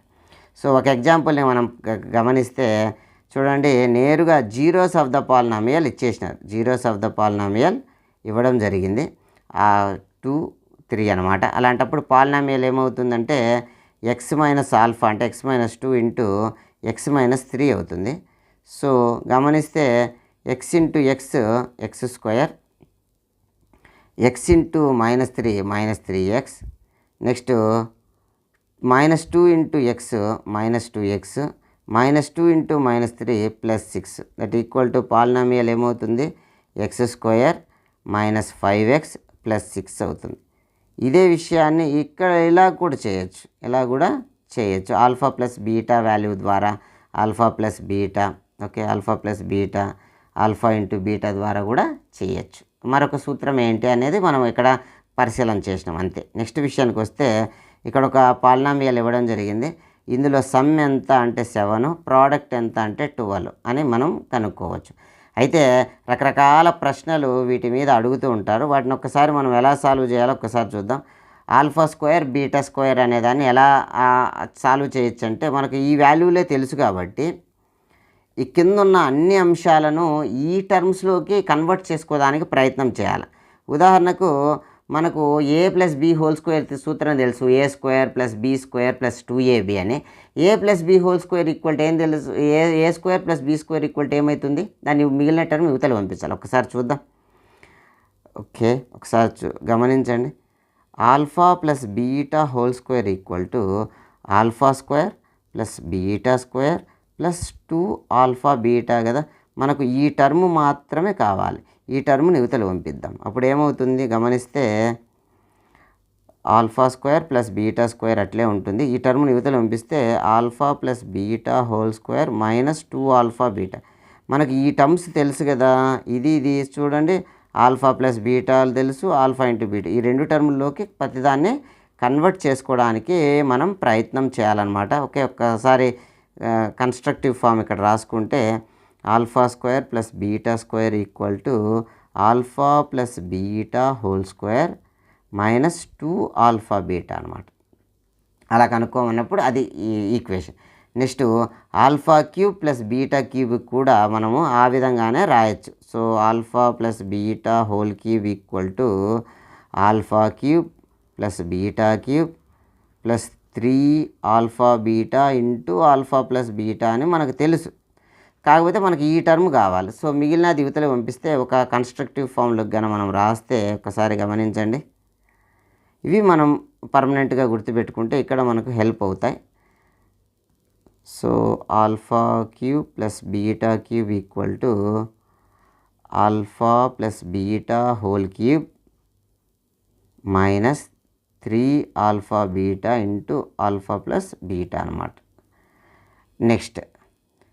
సో ఒక ఎగ్జాంపుల్ని మనం గమనిస్తే చూడండి, నేరుగా జీరోస్ ఆఫ్ ద పాలినామియల్ ఇచ్చేసినారు. జీరోస్ ఆఫ్ ద పాలినామియల్ ఇవ్వడం జరిగింది 2, 3 అనమాట. అలాంటప్పుడు పాలినామియల్ ఏమవుతుందంటే ఎక్స్ మైనస్ ఆల్ఫా అంటే x minus 2 into x minus 3 అవుతుంది. సో గమనిస్తే x into x square, x into -3 -3x, next -2 into x -2x, -2 into -3 +6 that equal to polynomial ఏమవుతుంది ఎక్స్ స్క్వేర్ -5x +6 అవుతుంది. ఇదే విషయాన్ని ఇక్కడ ఇలా కూడా చేయొచ్చు. ఆల్ఫా ప్లస్ బీటా వాల్యూ ద్వారా alpha plus beta, okay, alpha plus beta alpha into beta ద్వారా కూడా చేయొచ్చు. మరొక సూత్రం ఏంటి అనేది మనం ఇక్కడ పరిశీలన చేసినాం అంతే. నెక్స్ట్ విషయానికి వస్తే ఇక్కడ ఒక పాలినామియల్ ఇవ్వడం జరిగింది. ఇందులో సమ్ ఎంత అంటే 7, ప్రోడక్ట్ ఎంత అంటే 12 అని మనం కనుక్కోవచ్చు. అయితే రకరకాల ప్రశ్నలు వీటి మీద అడుగుతూ ఉంటారు. వాటిని ఒక్కసారి మనం ఎలా సాల్వ్ చేయాలో ఒక్కసారి చూద్దాం. ఆల్ఫా స్క్వేర్ బీటా స్క్వేర్ అనేదాన్ని ఎలా సాల్వ్ చేయొచ్చు అంటే మనకు ఈ వాల్యూలే తెలుసు కాబట్టి ఈ కింద ఉన్న అన్ని అంశాలను ఈ టర్మ్స్లోకి కన్వర్ట్ చేసుకోవడానికి ప్రయత్నం చేయాలి. ఉదాహరణకు మనకు a plus b whole square సూత్రం తెలుసు, a square plus b square plus 2ab అని. A plus b whole square equal to ఏం తెలుసు, a square plus b square equal to ఏమవుతుంది, దాన్ని మిగిలిన టర్మ్ యువతలు పంపించాలి. ఒకసారి చూద్దాం. ఓకే, ఒకసారి గమనించండి. Alpha plus beta whole square equal to alpha square plus beta square plus 2 alpha beta కదా. మనకు ఈ టర్మ్ మాత్రమే కావాలి. ఈ టర్మ్ని యువతలు పంపిద్దాం. అప్పుడు ఏమవుతుంది గమనిస్తే alpha square plus beta square అట్లే ఉంటుంది. ఈ టర్మ్ని యువతలు పంపిస్తే alpha plus beta whole square minus 2 alpha beta. మనకి ఈ టర్మ్స్ తెలుసు కదా, ఇది చూడండి, ఆల్ఫా ప్లస్ బీటాలు తెలుసు, ఆల్ఫా ఇంటూ బీటా. ఈ రెండు టర్ముల్లోకి ప్రతిదాన్ని కన్వర్ట్ చేసుకోవడానికి మనం ప్రయత్నం చేయాలన్నమాట. ఓకే, ఒక్కసారి కన్స్ట్రక్టివ్ ఫామ్ ఇక్కడ రాసుకుంటే alpha square plus beta square equal to alpha plus beta whole square minus 2 alpha beta అనమాట. అలా కనుక్కోమన్నప్పుడు అది ఈ equation. Next alpha cube plus beta cube కూడా మనము ఆ విధంగానే రాయొచ్చు. So alpha plus beta whole cube equal to alpha cube plus beta cube plus 3 alpha beta into alpha plus beta అని మనకు తెలుసు. కాకపోతే మనకి ఈ టర్మ్ కావాలి. సో మిగిలినది యువతలు పంపిస్తే ఒక కన్స్ట్రక్టివ్ ఫామ్లోకి కానీ మనం రాస్తే ఒకసారి గమనించండి. ఇవి మనం పర్మనెంట్గా గుర్తుపెట్టుకుంటే ఇక్కడ మనకు హెల్ప్ అవుతాయి. So alpha cube plus beta cube equal to alpha plus beta whole cube minus 3 alpha beta into alpha plus beta అనమాట. నెక్స్ట్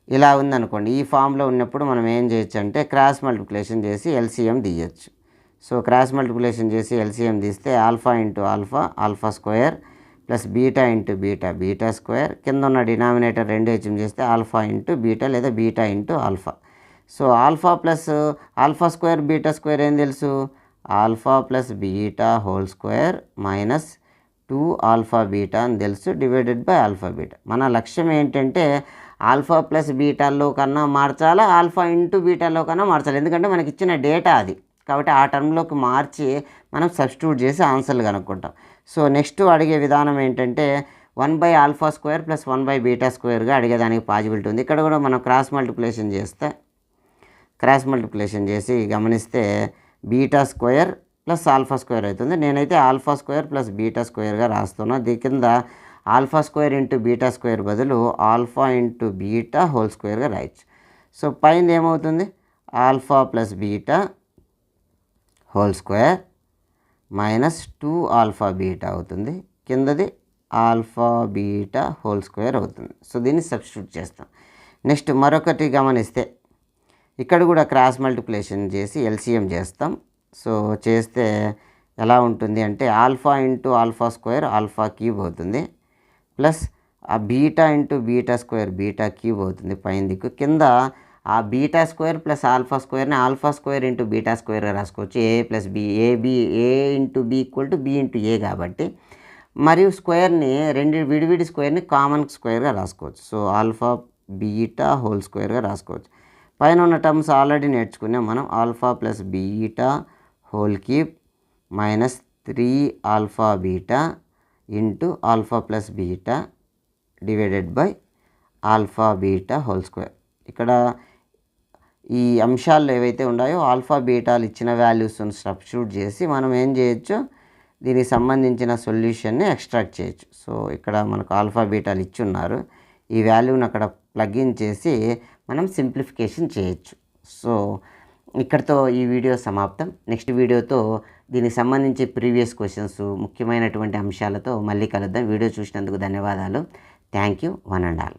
ఇలా ఉందనుకోండి. ఈ ఫామ్లో ఉన్నప్పుడు మనం ఏం చేయొచ్చు అంటే క్రాస్ మల్టిప్లికేషన్ చేసి ఎల్సిఎం తీయచ్చు. సో క్రాస్ మల్టిప్లికేషన్ చేసి ఎల్సిఎం తీస్తే alpha into alpha alpha square plus beta into beta beta square, కింద ఉన్న డినామినేటర్ రెండు హెచ్ఎం చేస్తే ఆల్ఫా ఇంటూ బీటా లేదా beta into alpha. So alpha plus alpha square beta square ఏం తెలుసు, alpha plus beta whole square minus 2 alpha beta అని తెలుసు, divided by alpha beta. మన లక్ష్యం ఏంటంటే ఆల్ఫా ప్లస్ బీటాల్లో కన్నా మార్చాలా, ఆల్ఫా ఇంటూ బీటాలో కన్నా మార్చాలి. ఎందుకంటే మనకి ఇచ్చిన డేటా అది, కాబట్టి ఆ టర్మ్లోకి మార్చి మనం సబ్స్టిట్యూట్ చేసి ఆన్సర్లు కనుక్కుంటాం. సో నెక్స్ట్ అడిగే విధానం ఏంటంటే 1 ఆల్ఫా స్క్వేర్ ప్లస్ 1 బీటా స్క్వేర్గా అడిగేదానికి పాజిబిలిటీ ఉంది. ఇక్కడ కూడా మనం క్రాస్ మల్టిప్లికేషన్ చేసి గమనిస్తే beta square plus alpha square అవుతుంది. నేనైతే ఆల్ఫా స్క్వేర్ ప్లస్ బీటా స్క్వేర్గా రాస్తున్నా. దీని కింద alpha square into beta square బదులు ఆల్ఫా ఇంటూ బీటా హోల్ స్క్వేర్గా రాయొచ్చు. సో పైన ఏమవుతుంది, alpha plus beta whole square minus 2 alpha beta అవుతుంది, కిందది ఆల్ఫా బీటా హోల్ స్క్వేర్ అవుతుంది. సో దీన్ని సబ్స్టిట్యూట్ చేస్తాం. నెక్స్ట్ మరొకటి గమనిస్తే ఇక్కడ కూడా క్రాస్ మల్టిప్లికేషన్ చేసి ఎల్సిఎం చేస్తాం. సో చేస్తే ఎలా ఉంటుంది అంటే alpha into alpha square alpha cube అవుతుంది, ప్లస్ ఆ beta into beta square beta cube అవుతుంది పైన దిక్కు. కింద ఆ బీటా స్క్వేర్ ప్లస్ ఆల్ఫా స్క్వేర్ని ఆల్ఫా స్క్వేర్ ఇంటూ బీటా స్క్వేర్గా రాసుకోవచ్చు. A plus b, a into b equal to b into a కాబట్టి, మరియు స్క్వేర్ని రెండు విడివిడి స్క్వేర్ని కామన్ స్క్వేర్గా రాసుకోవచ్చు. సో ఆల్ఫా బీటా హోల్ స్క్వేర్గా రాసుకోవచ్చు. పైన ఉన్న టర్మ్స్ ఆల్రెడీ నేర్చుకున్నాం మనం. Alpha plus beta whole cube minus 3 alpha beta into alpha plus beta divided by alpha beta whole square. ఇక్కడ ఈ అంశాలు ఏవైతే ఉన్నాయో ఆల్ఫా బీటాలు ఇచ్చిన వాల్యూస్ని సబ్స్టిట్యూట్ చేసి మనం ఏం చేయొచ్చు, దీనికి సంబంధించిన సొల్యూషన్ని ఎక్స్ట్రాక్ట్ చేయొచ్చు. సో ఇక్కడ మనకు ఆల్ఫా బీటాలు ఇచ్చి ఉన్నారు, ఈ వాల్యూని అక్కడ ప్లగ్ ఇన్ చేసి మనం సింప్లిఫికేషన్ చేయొచ్చు. సో ఇక్కడితో ఈ వీడియో సమాప్తం. నెక్స్ట్ వీడియోతో దీనికి సంబంధించి ప్రీవియస్ క్వశ్చన్స్, ముఖ్యమైనటువంటి అంశాలతో మళ్ళీ కలుద్దాం. వీడియో చూసినందుకు ధన్యవాదాలు. Thank you one and all.